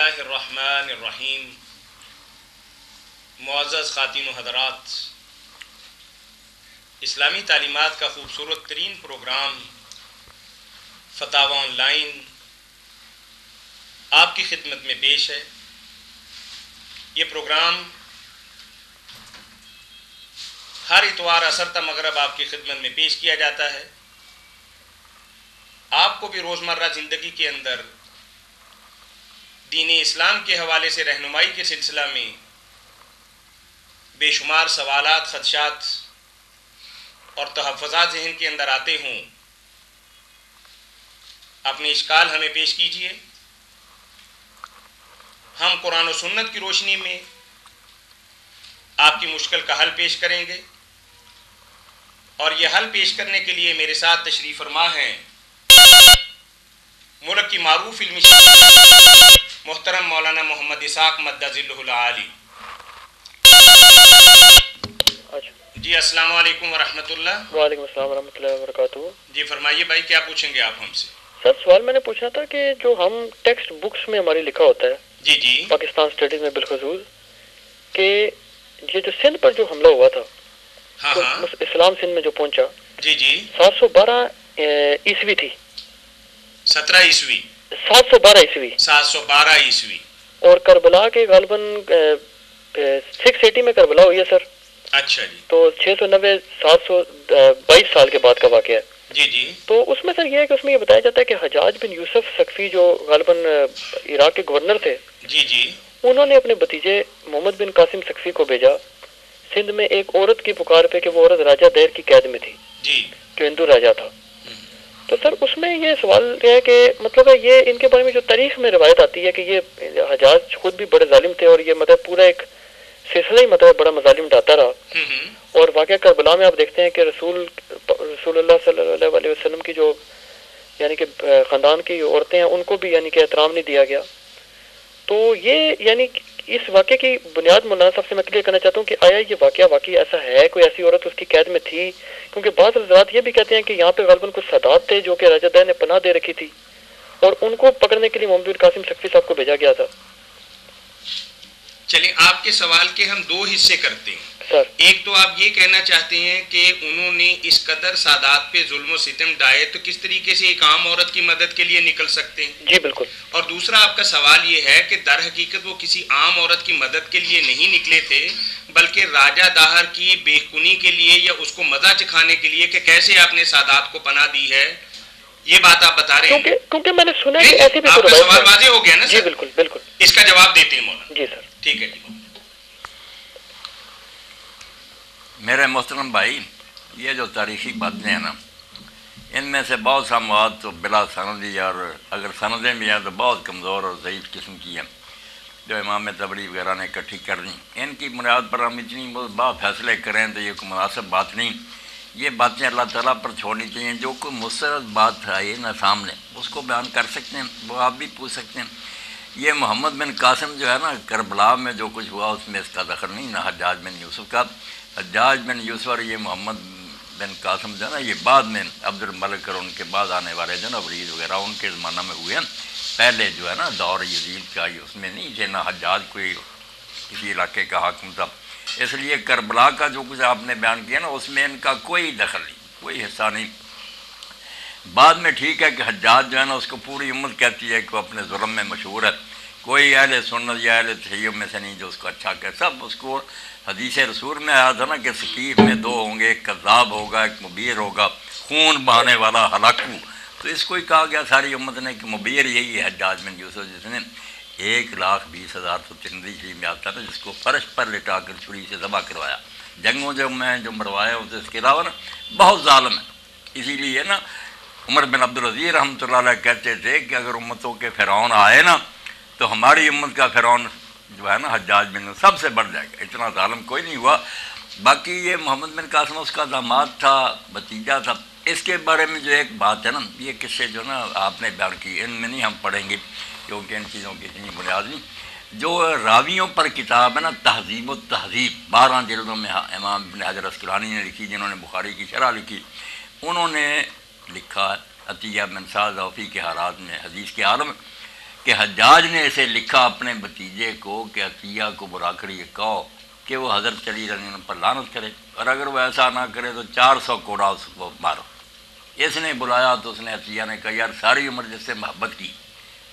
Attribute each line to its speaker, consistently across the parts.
Speaker 1: اللہ الرحمن الرحیم۔ معزز خواتین و حضرات، اسلامی تعلیمات کا خوبصورت ترین پروگرام فتاوی آن لائن آپ کی خدمت میں پیش ہے۔ یہ پروگرام ہر اتوار عصر تا مغرب آپ کی خدمت میں پیش کیا جاتا ہے۔ آپ کو بھی روزمرہ زندگی کے اندر دین اسلام کے حوالے سے رہنمائی کے سلسلہ میں بے شمار سوالات، خدشات اور تحفظات ذہن کے اندر آتے ہوں، اپنے اشکال ہمیں پیش کیجیے۔ ہم قرآن و سنت کی روشنی میں آپ کی مشکل کا حل پیش کریں گے، اور یہ حل پیش کرنے کے لیے میرے ساتھ تشریف فرما ہیں ملک کی معروف علمی محترم مولانا محمد اسحاق مدہ ظلہ العالی۔ جی السلام علیکم ورحمۃ اللہ۔
Speaker 2: وعلیکم السلام ورحمۃ اللہ وبرکاتہ۔
Speaker 1: جی فرمائیے بھائی، کیا پوچھیں گے آپ ہم سے؟
Speaker 2: سر سوال میں نے پوچھنا تھا کہ جو ہم ٹیکسٹ بکس میں ہماری لکھا ہوتا ہے
Speaker 1: جی جی
Speaker 2: پاکستان اسٹڈیز میں بالخصوص، کہ یہ جو سندھ پر جو حملہ ہوا تھا،
Speaker 1: ہاں ہاں
Speaker 2: اسلام سندھ میں جو پہنچا،
Speaker 1: جی جی
Speaker 2: 712 عیسوی تھی،
Speaker 1: 17 عیسوی
Speaker 2: 712 عیسوی،
Speaker 1: 712 عیسوی،
Speaker 2: اور کربلا کے غالباً 680 میں کربلا ہوئی ہے سر۔
Speaker 1: اچھا جی،
Speaker 2: تو 690 722 سال کے بعد کا واقعہ ہے۔
Speaker 1: جی جی
Speaker 2: تو اس میں سر یہ ہے کہ اس میں یہ بتایا جاتا ہے کہ حجاج بن یوسف ثقفی جو غالباً عراق کے گورنر تھے،
Speaker 1: جی جی
Speaker 2: انہوں نے اپنے بھتیجے محمد بن قاسم ثقفی کو بھیجا سندھ میں ایک عورت کی پکار پہ کہ وہ عورت راجہ دیر کی قید میں تھی،
Speaker 1: جی
Speaker 2: جو ہندو راجہ تھا۔ تو سر اس میں یہ سوال یہ ہے کہ مطلب ہے یہ ان کے بارے میں جو تاریخ میں روایت آتی ہے کہ یہ حجاج خود بھی بڑے ظالم تھے، اور یہ مطلب پورا ایک سلسلہ ہی مطلب بڑا مظالم ڈالتا رہا۔ اور واقعہ کربلا میں آپ دیکھتے ہیں کہ رسول اللہ صلی اللہ علیہ وسلم کی جو یعنی کہ خاندان کی عورتیں ہیں، ان کو بھی یعنی کہ احترام نہیں دیا گیا۔ تو یہ یعنی اس واقعے کی بنیاد مولانا صاحب سے میں کلیئر کرنا چاہتا ہوں کہ آیا یہ واقعہ واقعی ایسا ہے، کوئی ایسی عورت اس کی قید میں تھی؟ کیونکہ بعض حضرات یہ بھی کہتے ہیں کہ یہاں پہ غالباً کچھ سادات تھے جو کہ راجہ دیر نے پناہ دے رکھی تھی، اور ان کو پکڑنے کے لیے محمد بن قاسم ثقفی صاحب کو بھیجا گیا تھا۔
Speaker 1: چلیے آپ کے سوال کے ہم دو حصے کرتے ہیں۔
Speaker 2: سر
Speaker 1: ایک تو آپ یہ کہنا چاہتے ہیں کہ انہوں نے اس قدر سادات پہ ظلم و ستم ڈھائے تو کس طریقے سے ایک عام عورت کی مدد کے لیے نکل سکتے ہیں؟
Speaker 2: جی بالکل۔
Speaker 1: اور دوسرا آپ کا سوال یہ ہے کہ در حقیقت وہ کسی عام عورت کی مدد کے لیے نہیں نکلے تھے، بلکہ راجہ داہر کی بے خونی کے لیے یا اس کو مزہ چکھانے کے لیے کہ کیسے آپ نے سادات کو پناہ دی ہے، یہ بات آپ بتا رہے ہیں؟
Speaker 2: کیونکہ میں نے سنا ہے کہ ایسی بھی
Speaker 1: آپ کا سوال واضح ہو گیا نا؟
Speaker 2: جی بالکل بالکل۔
Speaker 1: اس کا جواب دیتے ہیں مولانا۔
Speaker 2: جی سر۔
Speaker 1: ٹھیک ہے جی۔
Speaker 3: میرے محترم بھائی، یہ جو تاریخی باتیں ہیں نا، ان میں سے بہت سا مواد تو بلا سندی، اور اگر سندیں بھی ہیں تو بہت کمزور اور ضعیف قسم کی ہیں، جو امام طبری وغیرہ نے اکٹھی کر دیں۔ ان کی بنیاد پر ہم اتنی بہت فیصلے کریں تو یہ کوئی مناسب بات نہیں۔ یہ باتیں اللہ تعالیٰ پر چھوڑنی چاہیے۔ جو کوئی مستند بات آئے نا سامنے، اس کو بیان کر سکتے ہیں، وہ آپ بھی پوچھ سکتے ہیں۔ یہ محمد بن قاسم جو ہے نا، کربلا میں جو کچھ ہوا اس میں اس کا دخل نہیں، نہ حجاج بن یوسف کا۔ حجاج بن یوسف اور یہ محمد بن قاسم جو ہے نا، یہ بعد میں عبد الملک اور ان کے بعد آنے والے جو نا ولید وغیرہ ان کے زمانہ میں ہوئے ہیں۔ پہلے جو ہے نا دور یزید کا اس میں نہیں تھے، نہ حجاج کوئی کسی علاقے کا حاکم تھا۔ اس لیے کربلا کا جو کچھ آپ نے بیان کیا نا، اس میں ان کا کوئی دخل نہیں، کوئی حصہ نہیں۔ بعد میں ٹھیک ہے کہ حجاج جو ہے نا، اس کو پوری امت کہتی ہے کہ وہ اپنے ظلم میں مشہور ہے، کوئی اہل سنت یا اہل تشیع میں سے نہیں جو اس کو اچھا کہ سب اس کو حدیث رسول میں آیا تھا نا کہ ثقیف میں دو ہوں گے، ایک کذاب ہوگا، ایک مبیر ہوگا، خون بہانے والا ہلاکو۔ تو اس کو ہی کہا گیا ساری امت نے کہ مبیر یہی ہے حجاج بن یوسف، جس نے 1,20,000 تو ترمذی شریف میں آتا تھا، جس کو فرش پر لٹا کر چھری سے ذبح کروایا، جنگوں میں جو مروایا اسے۔ اس کے علاوہ نا بہت ظالم ہے۔ اسی لیے نا عمر بن عبدالعزیز رحمۃ اللہ علیہ کہتے تھے کہ اگر امتوں کے فرعون آئے نا تو ہماری امت کا فرعون جو ہے نا حجاج بن سب سے بڑھ جائے گا، اتنا ظالم کوئی نہیں ہوا۔ باقی یہ محمد بن قاسم اس کا داماد تھا، بھتیجا تھا۔ اس کے بارے میں جو ایک بات ہے نا، یہ قصے جو نا آپ نے بیان کی، ان میں نہیں ہم پڑھیں گے کیونکہ ان چیزوں کی اتنی بنیاد نہیں۔ جو راویوں پر کتاب ہے نا، تہذیب و تہذیب 12 جلدوں میں امام ابن حجر عسقلانی نے لکھی، جنہوں نے بخاری کی شرح لکھی، انہوں نے لکھا عطیہ بن سعد اوفی کے حالات میں حدیث کے عالم کہ حجاج نے اسے لکھا اپنے بھتیجے کو کہ عطیہ کو برا کر یہ کہو کہ وہ حضرت علی رضی اللہ عنہ پر لعنت کرے، اور اگر وہ ایسا نہ کرے تو 400 کوڑا اس کو مارو۔ اس نے بلایا تو اس نے عطیہ نے کہا یار ساری عمر جس سے محبت کی،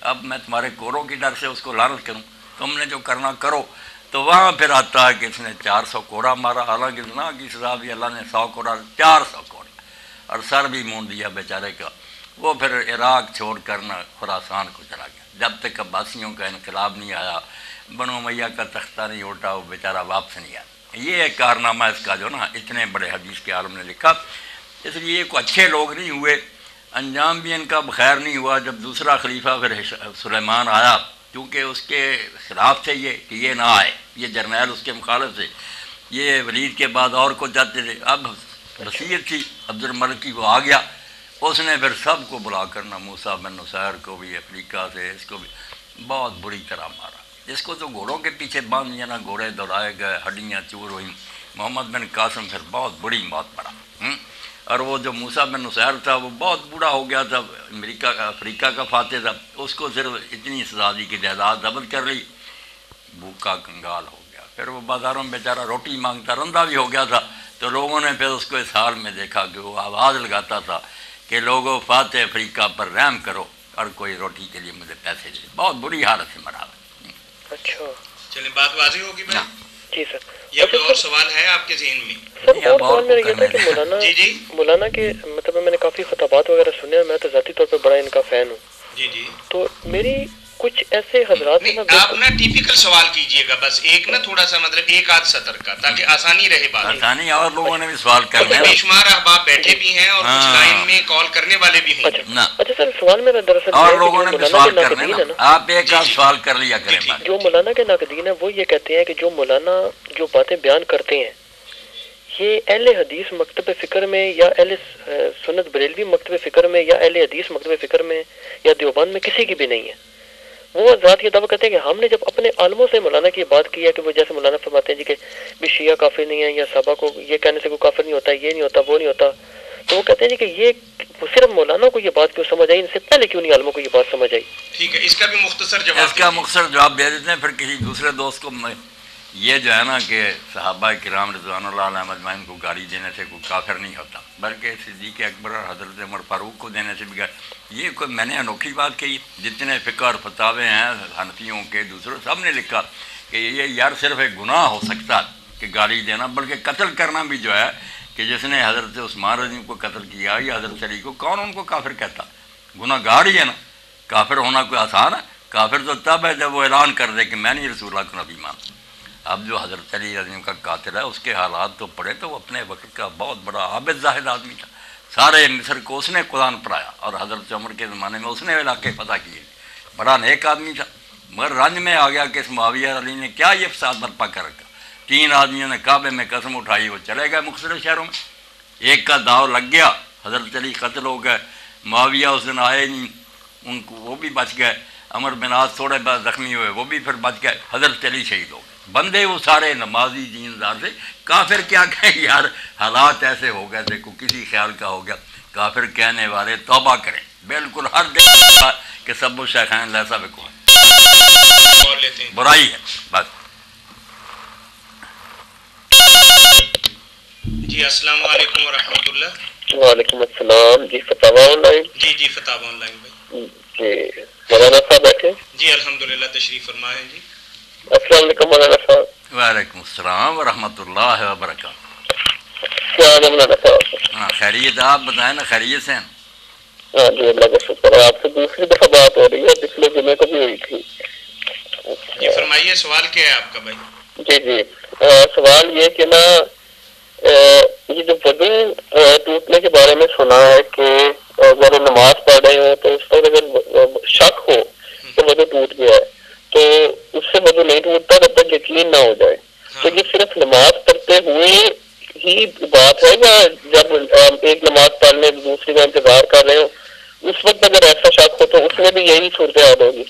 Speaker 3: اب میں تمہارے کوڑوں کی ڈر سے اس کو لعنت کروں؟ تم نے جو کرنا کرو۔ تو وہاں پھر آتا ہے کہ اس نے 400 کوڑا مارا، حالانکہ زنا کی سزا بھی اللہ نے 100 کوڑا، 400 کوڑا، اور سر بھی مونڈ دیا بیچارے کا۔ وہ پھر عراق چھوڑ کر نہ خراسان کو چلا گیا، جب تک عباسیوں کا انقلاب نہیں آیا، بنو امیہ کا تختہ نہیں اٹھا، وہ بیچارہ واپس نہیں آیا۔ یہ ایک کارنامہ اس کا جو نا اتنے بڑے حدیث کے عالم نے لکھا۔ اس لیے یہ کوئی اچھے لوگ نہیں ہوئے، انجام بھی ان کا بخیر نہیں ہوا۔ جب دوسرا خلیفہ پھر سلیمان آیا، کیونکہ اس کے خلاف تھے یہ کہ یہ نہ آئے، یہ جرنیل اس کے مخالف تھے، یہ ولید کے بعد اور کو چاہتے تھے۔ اب وصیت تھی عبد الملک کی، وہ آ گیا، اس نے پھر سب کو بلا کر نہ موسیٰ بن نصیر کو بھی افریقہ سے، اس کو بھی بہت بری طرح مارا۔ اس کو تو گھوڑوں کے پیچھے باندھ دیا، نہ گھوڑے دوڑائے گئے، ہڈیاں چور ہوئیں۔ محمد بن قاسم پھر بہت بڑی موت مرا۔ اور وہ جو موسیٰ بن نصیر تھا وہ بہت بوڑھا ہو گیا تھا، افریقہ کا فاتح تھا، اس کو صرف اتنی سزا دی کہ جائیداد ضبط کر لی، بھوکا کنگال ہو گیا۔ پھر وہ بازاروں میں بیچارہ روٹی مانگتا، رندہ بھی ہو گیا تھا، تو لوگوں نے پھر اس کو اس حال میں دیکھا کہ وہ آواز لگاتا تھا کہ لوگوں فاتح افریقہ پر رحم کرو اور کوئی روٹی کے لیے مجھے پیسے دے۔ بہت بری حالت سے مرا۔
Speaker 2: اچھا
Speaker 1: چلیں بات واضح ہوگی بھائی؟
Speaker 2: جی سر۔
Speaker 1: یہ کوئی اور سوال ہے آپ کے ذہن میں؟
Speaker 2: سر اور سوال میرا یہ تھا کہ مولانا
Speaker 1: جی
Speaker 2: مولانا کے مطلب میں نے کافی خطابات وغیرہ سنے ہیں، میں تو ذاتی طور پہ بڑا ان کا فین ہوں۔
Speaker 1: جی
Speaker 2: تو میری کچھ ایسے حضرات ہیں
Speaker 1: آپ نا ٹیپیکل سوال کیجئے گا، بس ایک نا تھوڑا سا مطلب ایک آدھ سطر کا، تاکہ آسانی رہے بات۔
Speaker 3: آسانی، اور لوگوں نے بھی سوال کرنے
Speaker 1: بے شمار احباب بیٹھے بھی ہیں اور کچھ لائن میں کال کرنے والے بھی ہوں۔
Speaker 2: اچھا سر، سوال میرا دراصل
Speaker 3: اور لوگوں نے بھی سوال کرنے نا، آپ ایک آدھ سوال کر لیا کریں۔
Speaker 2: جو مولانا کے ناقدین ہیں وہ یہ کہتے ہیں کہ جو مولانا جو باتیں بیان کرتے ہیں یہ اہل حدیث مکتب فکر میں یا اہل سنت بریلوی مکتب فکر میں یا اہل حدیث مکتب فکر میں یا دیوبند میں کسی کی بھی نہیں ہے۔ وہ ذات یہ دعویٰ کرتے ہیں کہ ہم نے جب اپنے عالموں سے مولانا کی بات کی ہے کہ وہ جیسے مولانا فرماتے ہیں جی کہ بھی شیعہ کافر نہیں ہے، یا صحابہ کو یہ کہنے سے کوئی کافر نہیں ہوتا، یہ نہیں ہوتا، وہ نہیں ہوتا، تو وہ کہتے ہیں جی کہ یہ صرف مولانا کو یہ بات کیوں سمجھ آئی، ان سے پہلے کیوں نہیں عالموں کو یہ بات سمجھ آئی؟
Speaker 1: ٹھیک ہے، اس کا بھی مختصر جواب،
Speaker 3: اس کا مختصر جواب دے دیتے ہیں، پھر کسی دوسرے دوست کو۔ یہ جو ہے نا کہ صحابہ کرام رضوان اللہ علیہم اجمعین کو گالی دینے سے کوئی کافر نہیں ہوتا، بلکہ صدیق اکبر اور حضرت عمر فاروق کو دینے سے بھی یہ کوئی میں نے انوکھی بات کہی۔ جتنے فقہ اور فتاوے ہیں حنفیوں کے، دوسروں سب نے لکھا کہ یہ یار صرف ایک گناہ ہو سکتا کہ گالی دینا، بلکہ قتل کرنا بھی جو ہے کہ جس نے حضرت عثمان رضی اللہ عنہ کو قتل کیا یا حضرت علی کو، کون ان کو کافر کہتا؟ گناہ گار ہی ہے نا۔ کافر ہونا کوئی آسان ہے؟ کافر تو تب ہے جب وہ اعلان کر دے کہ میں نہیں رسول اللہ کو نبی مانتا۔ اب جو حضرت علی رضی اللہ عنہ کا قاتل ہے، اس کے حالات تو پڑھے تو وہ اپنے وقت کا بہت بڑا عابد زاہد آدمی تھا، سارے مصر کو اس نے قرآن پڑھایا، اور حضرت عمر کے زمانے میں اس نے علاقے فتح کیے، بڑا نیک آدمی تھا، مگر رنج میں آ گیا کہ اس معاویہ علی نے کیا یہ فساد برپا کر رکھا۔ 3 آدمیوں نے کعبے میں قسم اٹھائی، وہ چلے گئے مختلف شہروں میں، ایک کا داؤ لگ گیا، حضرت علی قتل ہو گئے، معاویہ اس دن آئے نہیں، ان کو وہ بھی بچ گئے، عمر بن عاص تھوڑے بعد زخمی ہوئے، وہ بھی پھر بچ گئے، حضرت علی شہید ہو گئے۔ بندے وہ سارے نمازی دیندار سے، کافر کیا کہیں یار، حالات ایسے ہو گئے تھے، کوئی کسی خیال کا ہو گیا۔ کافر کہنے والے توبہ کریں، بالکل ہر دن کہ سب و شیخین لیسا بکو ہے، برائی ہے بس۔
Speaker 1: جی السلام علیکم ورحمۃ اللہ۔
Speaker 2: وعلیکم السلام۔ جی فتاوی on line?
Speaker 1: G فتاوی on line بھائی۔
Speaker 2: جی مولانا صاحب بیٹھے؟
Speaker 1: جی الحمدللہ، تشریف فرمائیں جی۔
Speaker 2: السلام علیکم مولانا صاحب۔
Speaker 3: وعلیکم السلام ورحمۃ اللہ وبرکاتہ۔
Speaker 2: کیا حال ہے مولانا صاحب؟
Speaker 3: ہاں خیریت، آپ بتائیں نا، خیریت سے ہیں؟
Speaker 2: ہاں جی اللہ کا شکر ہے، آپ سے دوسری دفعہ بات ہو رہی ہے، پچھلے جمعے کو بھی ہوئی تھی۔
Speaker 1: جی فرمائیے، سوال کیا ہے آپ کا بھائی؟
Speaker 2: جی سوال یہ کہ نا یہ جو وضو ٹوٹنے کے بارے میں سنا ہے کہ اگر نماز پڑھ رہے ہو تو اس پر اگر شک ہو کہ وضو ٹوٹ گیا ہے تو اس سے وضو نہیں ٹوٹتا جب تک یقین نہ ہو جائے۔ تو یہ صرف نماز پڑھتے ہوئے ہی بات ہے یا جب ایک نماز پڑھنے دوسری کا انتظار کر رہے ہو اس وقت اگر ایسا شک ہو تو اس میں بھی یہی صورتحال ہوگی؟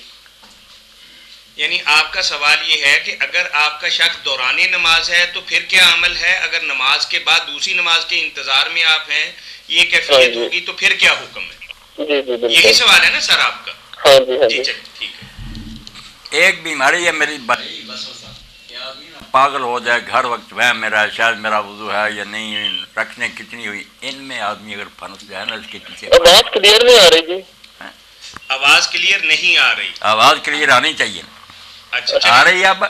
Speaker 1: یعنی آپ کا سوال یہ ہے کہ اگر آپ کا شک دوران نماز ہے تو پھر کیا عمل ہے، اگر نماز کے بعد دوسری نماز کے انتظار میں آپ ہیں یہ کیفیت ہوگی تو پھر کیا حکم ہے؟
Speaker 2: جی بالکل،
Speaker 1: یہی سوال ہے نا سر آپ کا؟
Speaker 2: ہاں جی
Speaker 1: چلیے ٹھیک ہے۔
Speaker 3: ایک بیماری ہے میری بھائی کہ آدمی نا پاگل ہو جائے، گھر وقت وہم میرا ہے، شاید میرا وضو ہے یا نہیں، رکھنے کتنی ہوئی، ان میں آدمی اگر پھنس جائے نا اس کے پیچھے.
Speaker 2: آواز کلیئر نہیں آ رہی جی.
Speaker 1: آواز کلیئر نہیں آ رہی.
Speaker 3: آواز کلیئر آنی چاہیے.
Speaker 1: اچھا
Speaker 3: آ رہی ہے اب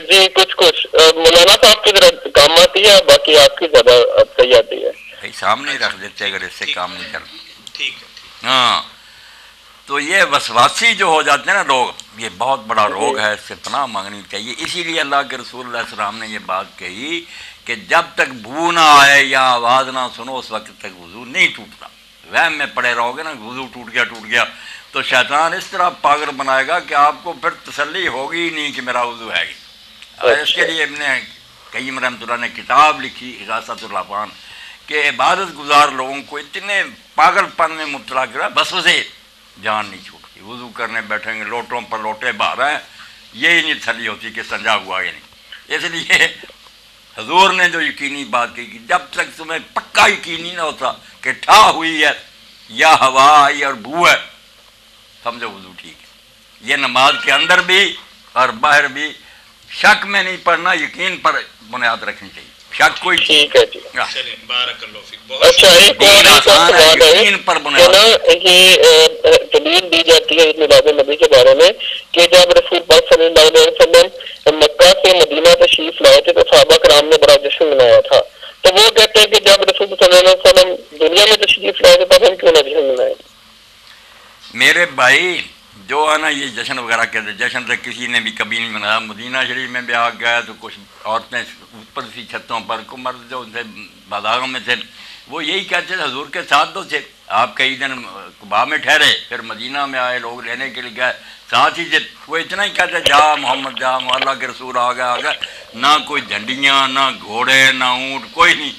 Speaker 2: جی؟ کچھ مولانا صاحب کی طرح کام آتی ہے، باقی آپ کی زیادہ اب صحیح آتی ہے.
Speaker 3: بھائی سامنے ہی رکھ دیتے اگر اس سے کام نہیں کرنا.
Speaker 1: ٹھیک ہے.
Speaker 3: ہاں تو یہ وسواسی جو ہو جاتے ہیں نا لوگ، یہ بہت بڑا روگ ہے، اس سے پناہ مانگنی چاہیے. اسی لیے اللہ کے رسول اللہ علیہ السلام نے یہ بات کہی کہ جب تک بو نہ آئے یا آواز نہ سنو اس وقت تک وضو نہیں ٹوٹتا. وہم میں پڑے رہو گے نا وضو ٹوٹ گیا تو شیطان اس طرح پاگل بنائے گا کہ آپ کو پھر تسلی ہوگی ہی نہیں کہ میرا وضو ہے. اس کے لیے ابن قیم رحمۃ اللہ نے کتاب لکھی اغاثۃ الافان کہ عبادت گزار لوگوں کو اتنے پاگل پن میں مبتلا کرا بس اسے جان نہیں چھوٹتی. وضو کرنے بیٹھیں گے لوٹوں پر لوٹے بہا رہے ہیں، یہی نہیں تسلی ہوتی کہ سنجا ہوا یا نہیں. اس لیے حضور نے جو یقینی بات کی کہ جب تک تمہیں پکا یقین نہیں ہوتا کہ ٹھا ہوئی ہے یا ہوا آئی اور بو ہے، سمجھو وضو ٹھیک ہے. یہ نماز کے اندر بھی اور باہر بھی شک میں نہیں پڑھنا، یقین پر بنیاد رکھنی چاہیے. شک کوئی
Speaker 2: ٹھیک ہے جی.
Speaker 1: چلیں بارک اللہ فیک. بہت
Speaker 2: اچھا ایک اور
Speaker 3: آسان ہے، یقین پر
Speaker 2: کہ
Speaker 3: بنیاد.
Speaker 2: نا یہ دلیل دی جاتی ہے میلاد النبی کے بارے میں کہ جب رسول پاک صلی اللہ علیہ وسلم مکہ سے مدینہ تشریف لائے تھے تو صحابہ کرام نے بڑا جشن منایا تھا. تو وہ کہتے ہیں کہ جب رسول صلی اللہ علیہ وسلم دنیا میں تشریف لائے تھے تب ہم کیوں نہ جشن منائے؟
Speaker 3: میرے بھائی جو ہے نا یہ جشن وغیرہ کہتے، جشن سے کسی نے بھی کبھی نہیں منایا. مدینہ شریف میں بھی آ گیا تو کچھ عورتیں اوپر سی چھتوں پر، کو مرد جو تھے بازاروں میں تھے وہ یہی کہتے تھے حضور کے ساتھ تو تھے. آپ کئی دن قباء میں ٹھہرے، پھر مدینہ میں آئے، لوگ لینے کے لیے گئے، ساتھ ہی تھے. وہ اتنا ہی کہتے جا محمد جا، اللہ کے رسول آ گیا. نہ کوئی جھنڈیاں، نہ گھوڑے، نہ اونٹ، کوئی نہیں،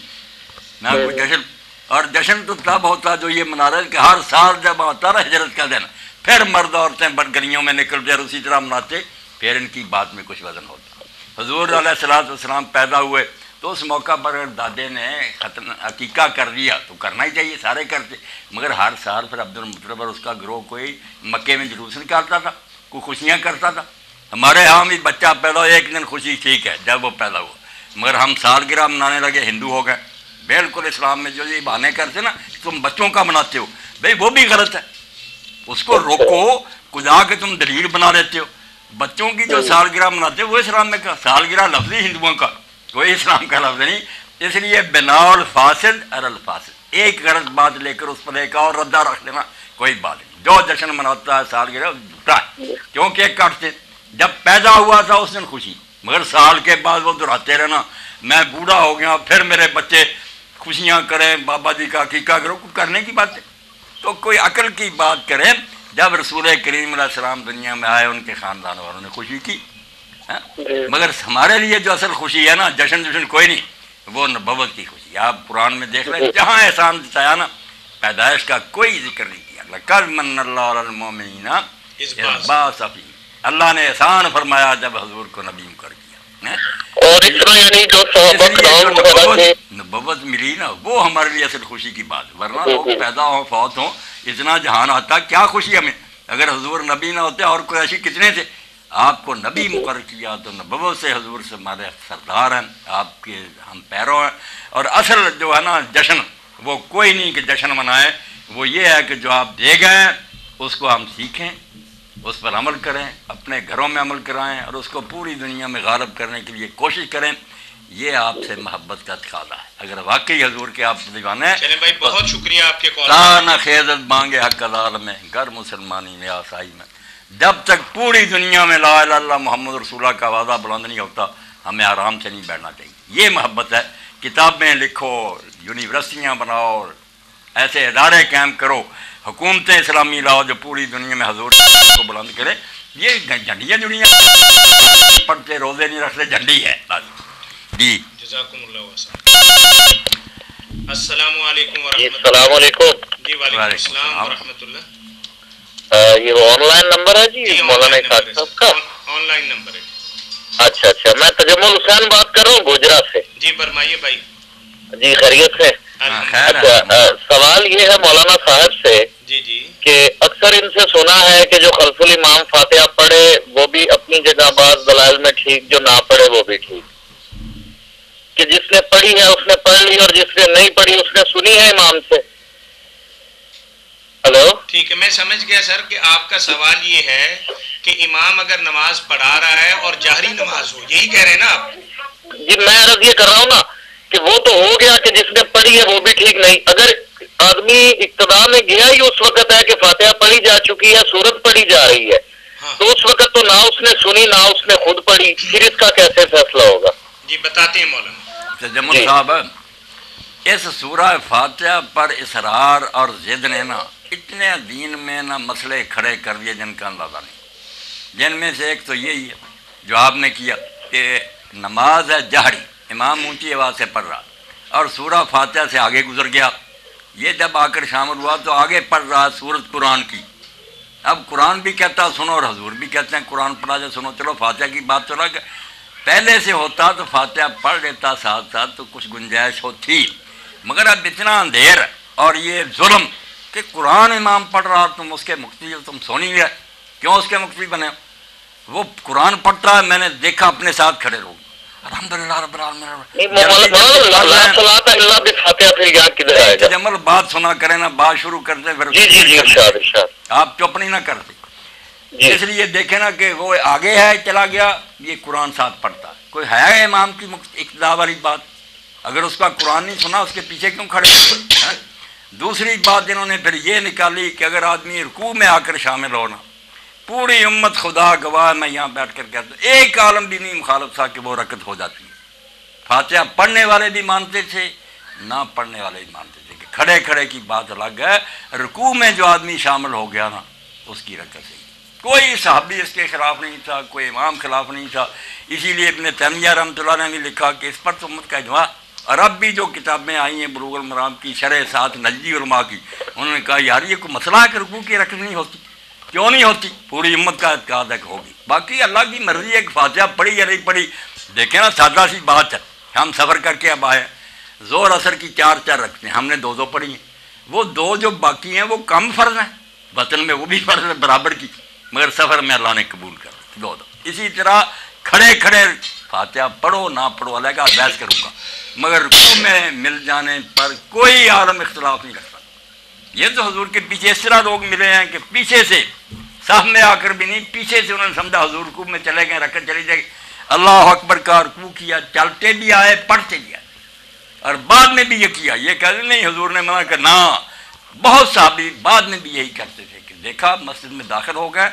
Speaker 3: نہ کوئی جشن. اور جشن تو تب ہوتا جو یہ منا رہے کہ ہر سال جب آتا نا ہجرت کا دن، پھر مرد عورتیں گلیوں میں نکلتے اور اسی طرح مناتے. پھر ان کی بات میں کچھ وزن ہوتا. حضور علیہ الصلوۃ والسلام پیدا ہوئے تو اس موقع پر اگر دادے نے عقیقہ کر دیا تو کرنا ہی چاہیے، سارے کرتے. مگر ہر سال پھر عبد المطلب اور اس کا گروہ کوئی مکے میں جلوس نکالتا تھا، کوئی خوشیاں کرتا تھا. ہمارے یہاں بھی بچہ پیدا ہو ایک دن خوشی ٹھیک ہے جب وہ پیدا ہوا، مگر ہم سالگرہ منانے لگے ہندو ہو گئے. بالکل اسلام میں جو یہ بہانے کرتے نا تم بچوں کا مناتے ہو، بھائی وہ بھی غلط ہے. اس کو روکو، خدا کے تم دلیل بنا دیتے ہو. بچوں کی جو سالگرہ مناتے ہو وہ اسلام میں کا سالگرہ لفظ ہی ہندوؤں کا، کوئی اسلام کا لفظ نہیں. اس لیے بنا الفاسد ار الفاسد، ایک غلط بات لے کر اس پر ایک اور ردہ رکھ لینا کوئی بات نہیں. جو جشن مناتا ہے سالگرہ جھوٹا ہے، کیوں کیک کاٹتے. جب پیدا ہوا تھا اس دن خوشی، مگر سال کے بعد وہ دہراتے رہنا میں بوڑھا ہو گیا پھر میرے بچے خوشیاں کریں، بابا جی کا عقیقہ کرو، کرنے کی بات ہے. تو کوئی عقل کی بات کریں. جب رسول کریم علیہ السلام دنیا میں آئے ان کے خاندان والوں نے خوشی کی، مگر ہمارے لیے جو اصل خوشی ہے نا جشن کوئی نہیں، وہ نبوت کی خوشی. آپ قرآن میں دیکھ لیں جہاں احسان بتایا نا پیدائش کا کوئی ذکر نہیں کیا. لقد من اللہ علی المؤمنین اذ بعث فیہم، اللہ نے احسان فرمایا جب حضور کو نبی مقرر کیا.
Speaker 2: اور اس طرح یعنی جو صحابہ
Speaker 3: نبوت ملی نا وہ ہمارے لیے اصل خوشی کی بات. ورنہ لوگ پیدا ہوں فوت ہوں اتنا جہان آتا، کیا خوشی ہمیں. اگر حضور نبی نہ ہوتے اور کوئی ایسی کتنے تھے. آپ کو نبی مقرر کیا تو نبوت سے حضور سے ہمارے سردار ہیں، آپ کے ہم پیرو ہیں. اور اصل جو ہے نا جشن وہ کوئی نہیں کہ جشن منائے، وہ یہ ہے کہ جو آپ دے گئے اس کو ہم سیکھیں، اس پر عمل کریں، اپنے گھروں میں عمل کرائیں اور اس کو پوری دنیا میں غالب کرنے کے لیے کوشش کریں. یہ آپ سے محبت کا تقاضا ہے. اگر واقعی حضور کے آپ دیوانے ہیں.
Speaker 1: چلیں بھائی بہت شکریہ آپ کے کال.
Speaker 3: تانہ خیزت مانگے حق لال میں گھر مسلمانی میں آسائی میں. جب تک پوری دنیا میں لا الہ الا اللہ محمد رسول اللہ کا وعدہ بلند نہیں ہوتا ہمیں آرام سے نہیں بیٹھنا چاہیے. یہ محبت ہے. کتابیں لکھو، یونیورسٹیاں بناؤ، ایسے ادارے قائم کرو، حکومتیں اسلامی لاؤ جو پوری دنیا میں حضور کو بلند کرے. یہ جھنڈیاں جڑیاں پڑھتے روزے نہیں رکھتے، جھنڈی ہے جی.
Speaker 1: جزاکم اللہ وسلم. السلام علیکم ورحمۃ اللہ.
Speaker 2: السلام علیکم.
Speaker 1: جی وعلیکم السلام ورحمۃ اللہ.
Speaker 2: یہ آن لائن نمبر ہے جی مولانا صاحب کا؟
Speaker 1: آن لائن نمبر ہے.
Speaker 2: اچھا میں تجمل حسین بات کر رہا ہوں گوجرا سے.
Speaker 1: جی فرمائیے بھائی.
Speaker 2: جی خیریت سے. اچھا سوال یہ ہے مولانا صاحب سے
Speaker 1: جی
Speaker 2: کہ اکثر
Speaker 4: اکثر ان سے سنا ہے کہ جو خلف الامام فاتحہ پڑھے وہ بھی اپنی جگہ بعض دلائل میں ٹھیک، جو نہ پڑھے وہ بھی ٹھیک، کہ جس نے پڑھی ہے اس نے پڑھ لی اور جس نے نہیں پڑھی اس نے سنی ہے امام سے. ہلو،
Speaker 1: ٹھیک ہے، میں سمجھ گیا سر کہ آپ کا سوال یہ ہے کہ امام اگر نماز پڑھا رہا ہے اور جہری نماز ہو، یہی کہہ رہے ہیں نا آپ؟
Speaker 4: جی میں عرض یہ کر رہا ہوں نا کہ وہ تو ہو گیا کہ جس نے پڑھی ہے وہ بھی ٹھیک نہیں. اگر آدمی ابتدا میں گیا ہی اس وقت ہے کہ فاتحہ پڑھی جا چکی ہے، سورت پڑھی جا رہی ہے، تو اس وقت تو نہ اس نے سنی نہ اس نے خود پڑھی، پھر اس کا کیسے فیصلہ ہوگا؟
Speaker 1: جی بتاتے ہیں مولانا.
Speaker 3: جمل صاحب، اس سورہ فاتحہ پر اصرار اور ضد نے نا اتنے دین میں نا مسئلے کھڑے کر دیے جن کا اندازہ نہیں. جن میں سے ایک تو یہی ہے جو آپ نے کیا کہ نماز ہے جہری، امام اونچی آواز سے پڑھ رہا اور سورہ فاتحہ سے آگے گزر گیا. یہ جب آ کر شامل ہوا تو آگے پڑھ رہا سورت قرآن کی. اب قرآن بھی کہتا سنو اور حضور بھی کہتے ہیں قرآن پڑھا جائے سنو. چلو فاتحہ کی بات تو رکھ، پہلے سے ہوتا تو فاتحہ پڑھ لیتا ساتھ ساتھ تو کچھ گنجائش ہوتی، مگر اب اتنا اندھیر اور یہ ظلم کہ قرآن امام پڑھ رہا تم اس کے مقتدی، تم سو نہیں گئے. کیوں اس کے مقتدی بنے؟ وہ قرآن پڑھتا ہے، میں نے دیکھا اپنے ساتھ کھڑے رہو الحمدللہ رب العالمین. جمل بات سنا کرے نا، بات شروع کرتے پھر آپ چپ نہیں نہ کرتے. اس لیے دیکھیں نا کہ وہ آگے ہے چلا گیا، یہ قرآن ساتھ پڑھتا ہے. کوئی ہے امام کی اقتدا والی بات؟ اگر اس کا قرآن نہیں سنا اس کے پیچھے کیوں کھڑے؟ دوسری بات انہوں نے پھر یہ نکالی کہ اگر آدمی رکوع میں آ کر شامل ہونا، پوری امت خدا گواہ میں یہاں بیٹھ کر کہتا ہوں ایک عالم بھی نہیں مخالف تھا کہ وہ رکعت ہو جاتی ہے. فاتحہ پڑھنے والے بھی مانتے تھے، نہ پڑھنے والے بھی مانتے تھے کہ کھڑے کھڑے کی بات الگ ہے. رکوع میں جو آدمی شامل ہو گیا نا اس کی رکعت صحیح. کوئی صحابی اس کے خلاف نہیں تھا، کوئی امام خلاف نہیں تھا. اسی لیے ابن تیمیہ رحمۃ اللہ نے بھی لکھا کہ اس پر تو امت کا اجماع. اور اب بھی جو کتابیں آئی ہیں بلوغ المرام کی شرح ساتھ نجدی علماء کی، انہوں نے کہا یار یہ کوئی مسئلہ ہے کہ رکوع کی رکعت نہیں ہوتی؟ کیوں نہیں ہوتی؟ پوری امت کا اعتقاد ہے کہ ہوگی. باقی اللہ کی مرضی ہے کہ فاتحہ پڑھی یا نہیں پڑھی. دیکھیں نا سادہ سی بات ہے، ہم سفر کر کے اب آئے، زور اثر کی چار رکھتے ہیں، ہم نے دو پڑھی ہیں. وہ دو جو باقی ہیں وہ کم فرض ہیں، وطن میں وہ بھی فرض ہے برابر کی، مگر سفر میں اللہ نے قبول کر دو. اسی طرح کھڑے کھڑے فاتحہ پڑھو نہ پڑھو اللہ کا بحث کروں گا، مگر رکوع میں مل جانے پر کوئی عالم اختلاف نہیں رکھتا. یہ تو حضور کے پیچھے اس طرح لوگ ملے ہیں کہ پیچھے سے صف میں آ کر بھی نہیں، پیچھے سے انہوں نے سمجھا حضور رکوع میں چلے گئے، رکعت چلی جائے گی، اللہ اکبر کا رکوع کیا، چلتے بھی آئے پڑھتے بھی آئے، اور بعد میں بھی یہ کیا. یہ کہتے نہیں حضور نے منع کرنا. بہت صحابی بعد میں بھی یہی کرتے تھے کہ دیکھا مسجد میں داخل ہو گئے،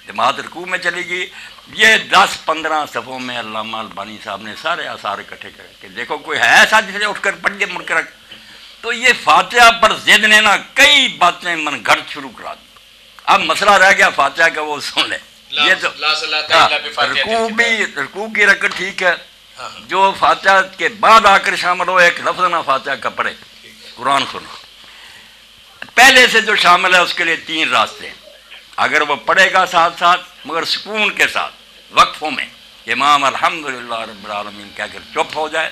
Speaker 3: جماعت رکوع میں چلی گئی. یہ 10-15 صفوں میں علامہ البانی صاحب نے سارے آثار اکٹھے کرے کہ دیکھو کوئی ہے ایسا جس نے اٹھ کر پڑھ کے مڑ کر. تو یہ فاتحہ پر ضد نے نا کئی باتیں من گھڑت شروع کرا دی. اب مسئلہ رہ گیا فاتحہ کا، وہ سن لے. یہ تو رکوع کی رکعت ٹھیک ہے، جو فاتحہ کے بعد آ کر شامل ہو ایک لفظ نہ فاتحہ کا پڑھے، قرآن سنو. پہلے سے جو شامل ہے اس کے لیے 3 راستے ہیں. اگر وہ پڑھے گا ساتھ ساتھ مگر سکون کے ساتھ وقفوں میں، امام الحمدللہ رب العالمین کہہ کر چپ ہو جائے،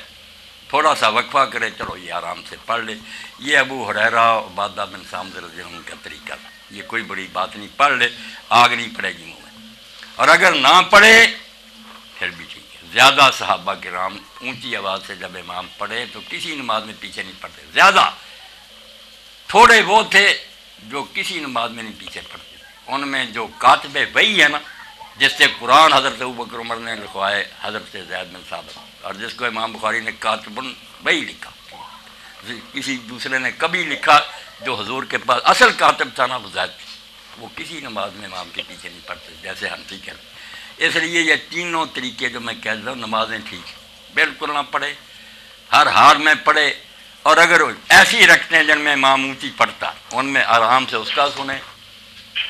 Speaker 3: تھوڑا سا وقفہ کرے، چلو یہ آرام سے پڑھ لے. یہ ابو ہریرہ عبادہ بن صامت رضی اللہ عنہ کا طریقہ تھا. یہ کوئی بڑی بات نہیں، پڑھ لے، آگ نہیں پڑے گی منہ میں. اور اگر نہ پڑھے پھر بھی ٹھیک ہے. زیادہ صحابہ کرام اونچی آواز سے جب امام پڑھے تو کسی نماز میں پیچھے نہیں پڑھتے. زیادہ تھوڑے وہ تھے جو کسی نماز میں نہیں پیچھے پڑھتے. ان میں جو کاتب وحی ہے نا، جس سے قرآن حضرت ابوبکر عمر نے لکھوائے حضرت زید بن ثابت، اور جس کو امام بخاری نے کاتب وحی لکھا، کسی دوسرے نے کبھی لکھا جو حضور کے پاس اصل کاتب تھا نا وہ زید، وہ کسی نماز میں امام کے پیچھے نہیں پڑھتے جیسے ہم ٹھیک ہے. اس لیے یہ تینوں طریقے جو میں کہہ رہا ہوں نمازیں ٹھیک ہیں، بالکل نہ پڑھے، ہر حال میں پڑھے. اور اگر ایسی رکھتے ہیں جن میں امام اونچی پڑھتا ان میں آرام سے اس کا سنیں،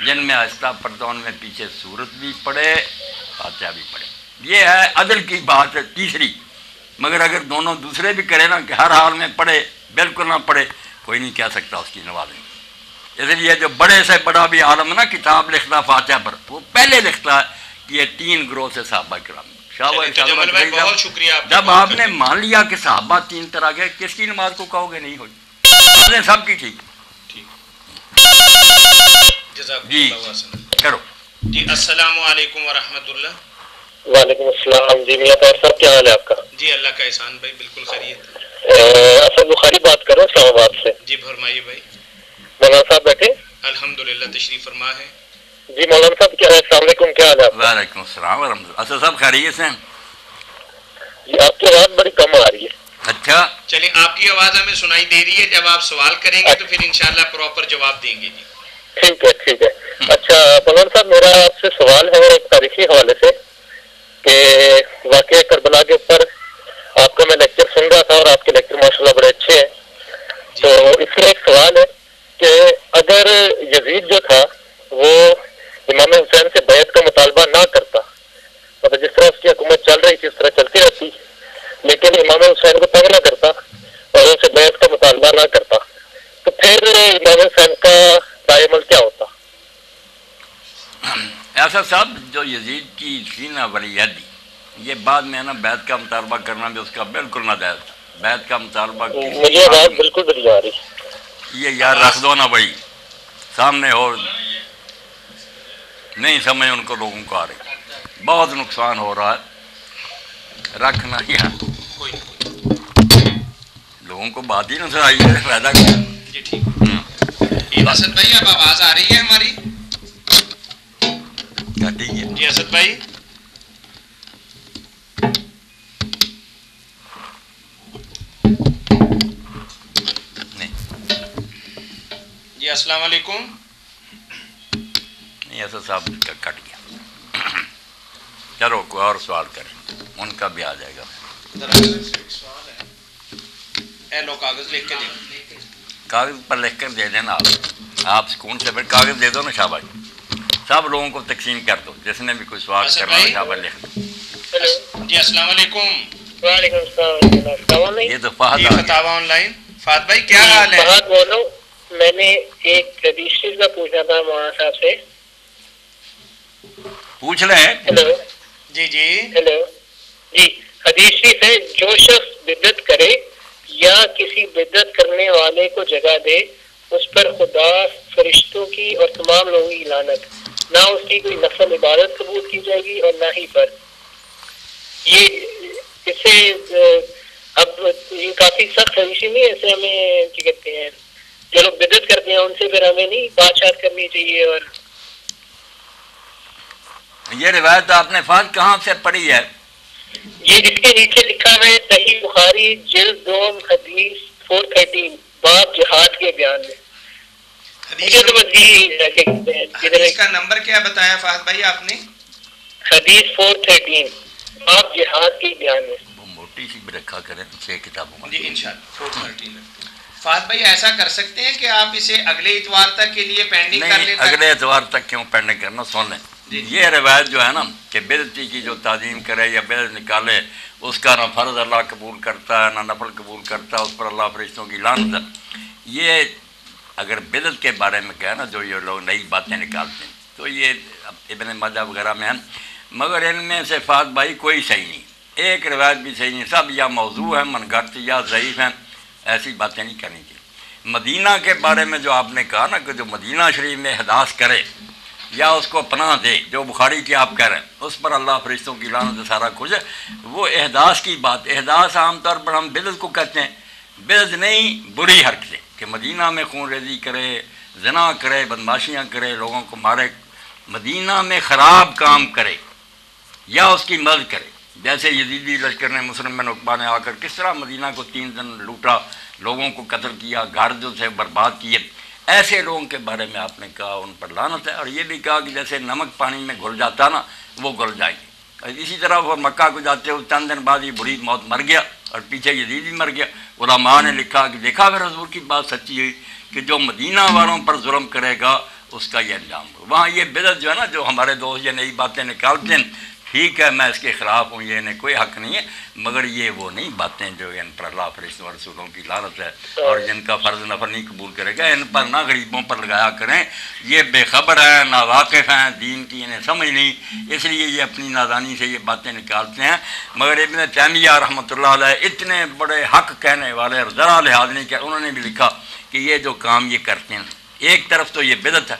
Speaker 3: جن میں آہستہ پڑھتا ان میں پیچھے سورت بھی پڑھے فاتحہ بھی پڑھے. یہ ہے عدل کی بات ہے تیسری. مگر اگر دونوں دوسرے بھی کرے نا کہ ہر حال میں پڑھے بالکل نہ پڑھے، کوئی نہیں کہہ سکتا اس کی نمازیں. اس لیے جو بڑے سے بڑا بھی عالم نا کتاب لکھتا فاتحہ پر، وہ پہلے لکھتا ہے کہ یہ 3 گروہ سے صحابہ کرام.
Speaker 1: بہت شکریہ.
Speaker 3: جب آپ نے مان لیا کہ صحابہ 3 طرح کے، کس کی نماز کو کہو گے نہیں ہوئی؟ سب کی ٹھیک. جی کرو.
Speaker 1: جی السلام علیکم ورحمۃ اللہ.
Speaker 4: وعلیکم السلام. جی میاں طاہر صاحب کیا حال ہے آپ کا؟
Speaker 1: جی اللہ کا احسان بھائی بالکل خیریت.
Speaker 4: اسد بخاری بات کرو اسلام آباد سے.
Speaker 1: جی فرمائیے بھائی.
Speaker 4: مولانا صاحب بیٹھے؟
Speaker 1: الحمدللہ تشریف فرما ہے.
Speaker 4: جی مولانا صاحب کیا ہے؟ السلام علیکم. کیا حال ہے؟
Speaker 3: وعلیکم السلام ورحمۃ اللہ. اسد صاحب خیریت سے؟
Speaker 4: جی آپ کی آواز بڑی کم آ رہی ہے.
Speaker 3: اچھا
Speaker 1: چلیں آپ کی آواز ہمیں سنائی دے رہی ہے. جب آپ سوال کریں گے تو پھر انشاءاللہ پراپر جواب دیں گے. جی
Speaker 4: ٹھیک ہے ٹھیک ہے. اچھا مولانا صاحب میرا آپ سے سوال ہے ایک تاریخی حوالے سے کہ واقعہ کربلا کے اوپر آپ کا میں لیکچر سن رہا تھا اور آپ کے لیکچر ماشاءاللہ بڑے اچھے ہیں. تو اس میں ایک سوال ہے کہ اگر یزید جو تھا وہ امام حسین سے بیعت کا مطالبہ نہ کرتا، مطلب جس طرح اس کی حکومت چل رہی تھی اس طرح چلتی رہتی، لیکن امام حسین کو تنگ نہ کرتا اور ان سے بیعت کا مطالبہ نہ کرتا، تو پھر امام حسین کا رائے عمل کیا ہوتا؟
Speaker 3: ایسا صاحب جو یزید کی سینہ ولیت دی، یہ بعد میں نا بیعت کا مطالبہ کرنا بھی اس کا بالکل ناجائز تھا. بیعت کا مطالبہ
Speaker 4: مجھے آواز بالکل بھی نہیں آ رہی.
Speaker 3: یہ یار رکھ دو نا بھائی سامنے، اور نہیں سمجھ ان کو لوگوں کو آ رہی، بہت نقصان ہو رہا ہے. رکھنا یار لوگوں کو بات ہی نہ سنائی فائدہ کیا.
Speaker 1: جی ٹھیک. اسد بھائی اب آواز آ رہی ہے ہماری؟
Speaker 3: ٹھیک ہے
Speaker 1: جی اسد بھائی. جی السلام علیکم.
Speaker 3: نہیں ایسا صاحب کا کٹ گیا. چلو کوئی اور سوال کریں، ان کا بھی آ جائے گا.
Speaker 1: اے لو کاغذ لکھ کے دیں.
Speaker 3: کاغذ پر لکھ کر دے دینا. آپ سکون سے پھر کاغذ دے دو نا شاباش. سب لوگوں کو تقسیم کر دو، جس نے بھی کوئی سوال کرنا ہو شاباش لکھ دو.
Speaker 1: جی السلام علیکم.
Speaker 4: وعلیکم السلام.
Speaker 3: یہ تو فہد
Speaker 1: یہ فتاوی آن لائن. فہد بھائی کیا حال ہے؟
Speaker 4: فہد بول رہا ہوں. میں نے ایک حدیث شریف کا پوچھنا تھا مولانا صاحب سے.
Speaker 3: پوچھ لیں.
Speaker 4: ہیلو.
Speaker 1: جی جی
Speaker 4: ہیلو. جی حدیث شریف ہے جو شخص بدعت کرے یا کسی بدعت کرنے والے کو جگہ دے اس پر خدا، فرشتوں کی اور تمام لوگوں کی لعنت، نہ اس کی کوئی نفل عبادت قبول کی جائے گی اور نہ ہی پر. یہ اس سے اب یہ کافی سخت حدیث نہیں ہے. اسے ہمیں کیا کہتے ہیں جو لوگ بدعت کرتے ہیں ان سے پھر ہمیں نہیں بات چیت کرنی چاہیے. اور
Speaker 3: یہ روایت آپ نے فہد کہاں سے پڑھی ہے؟
Speaker 4: یہ اس کے نیچے لکھا ہے صحیح بخاری جلد 2 حدیث 413 باب جہاد کے بیان میں.
Speaker 1: حدیث کا نمبر کیا بتایا فہد بھائی آپ نے؟
Speaker 4: حدیث 413 باب جہاد کے بیان میں.
Speaker 3: وہ موٹی سی بھی رکھا کریں 6 کتابوں میں.
Speaker 1: جی انشاءاللہ 413. فہد بھائی ایسا کر سکتے ہیں کہ آپ اسے اگلے اتوار تک کے لیے پینڈنگ کر لیں؟
Speaker 3: اگلے اتوار تک کیوں پینڈنگ کرنا، سن لیں. یہ روایت جو ہے نا کہ بدعتی کی جو تعظیم کرے یا بدعت نکالے اس کا نہ فرض اللہ قبول کرتا ہے نہ نفل قبول کرتا ہے، اس پر اللہ فرشتوں کی لعنت ہے. یہ اگر بدعت کے بارے میں کہا نا جو یہ لوگ نئی باتیں نکالتے ہیں تو یہ ابن ماجہ وغیرہ میں ہیں، مگر ان میں سے فہد بھائی کوئی صحیح نہیں، ایک روایت بھی صحیح نہیں. سب یا موضوع ہے، من گھڑت یا ضعیف ہیں. ایسی باتیں نہیں کرنی چاہیے. مدینہ کے بارے میں جو آپ نے کہا نا کہ جو مدینہ شریف میں احداث کرے یا اس کو پناہ دے، جو بخاری کی آپ کہہ رہے ہیں اس پر اللہ فرشتوں کی لعنت سارا کچھ ہے. وہ احداث کی بات، احداث عام طور پر ہم بدعت کو کہتے ہیں. بدعت نہیں بری حرکتیں کہ مدینہ میں خون ریزی کرے، زنا کرے، بدماشیاں کرے، لوگوں کو مارے، مدینہ میں خراب کام کرے یا اس کی مدد کرے. جیسے یزیدی لشکر نے مسلم بن عقبہ نے آ کر کس طرح مدینہ کو 3 دن لوٹا، لوگوں کو قتل کیا، گھر جو سے برباد کیے. ایسے لوگوں کے بارے میں آپ نے کہا ان پر لعنت ہے. اور یہ بھی کہا کہ جیسے نمک پانی میں گھل جاتا نا وہ گل جائیں گے. اسی طرح وہ مکہ کو جاتے ہوئے چند دن بعد یہ بری موت مر گیا اور پیچھے یزید بھی مر گیا. علماء نے لکھا کہ دیکھا پھر حضور کی بات سچی ہوئی کہ جو مدینہ والوں پر ظلم کرے گا اس کا یہ انجام ہو. وہاں یہ بدعت جو ہے نا جو ہمارے دوست یہ نئی باتیں نکالتے ہیں، ٹھیک ہے میں اس کے خلاف ہوں، یہ انہیں کوئی حق نہیں ہے، مگر یہ وہ نہیں باتیں جو ان پر اللہ فرشتوں اور رسولوں کی لعنت ہے اور جن کا فرض نفل نہیں قبول کرے گا. ان پر نہ غریبوں پر لگایا کریں. یہ بے خبر ہیں، نا واقف ہیں دین کی، انہیں سمجھ نہیں، اس لیے یہ اپنی نادانی سے یہ باتیں نکالتے ہیں. مگر ابن تیمیہ رحمۃ اللہ علیہ اتنے بڑے حق کہنے والے اور ذرا لحاظ نہیں کیا، انہوں نے بھی لکھا کہ یہ جو کام یہ کرتے ہیں ایک طرف تو یہ بدعت ہے،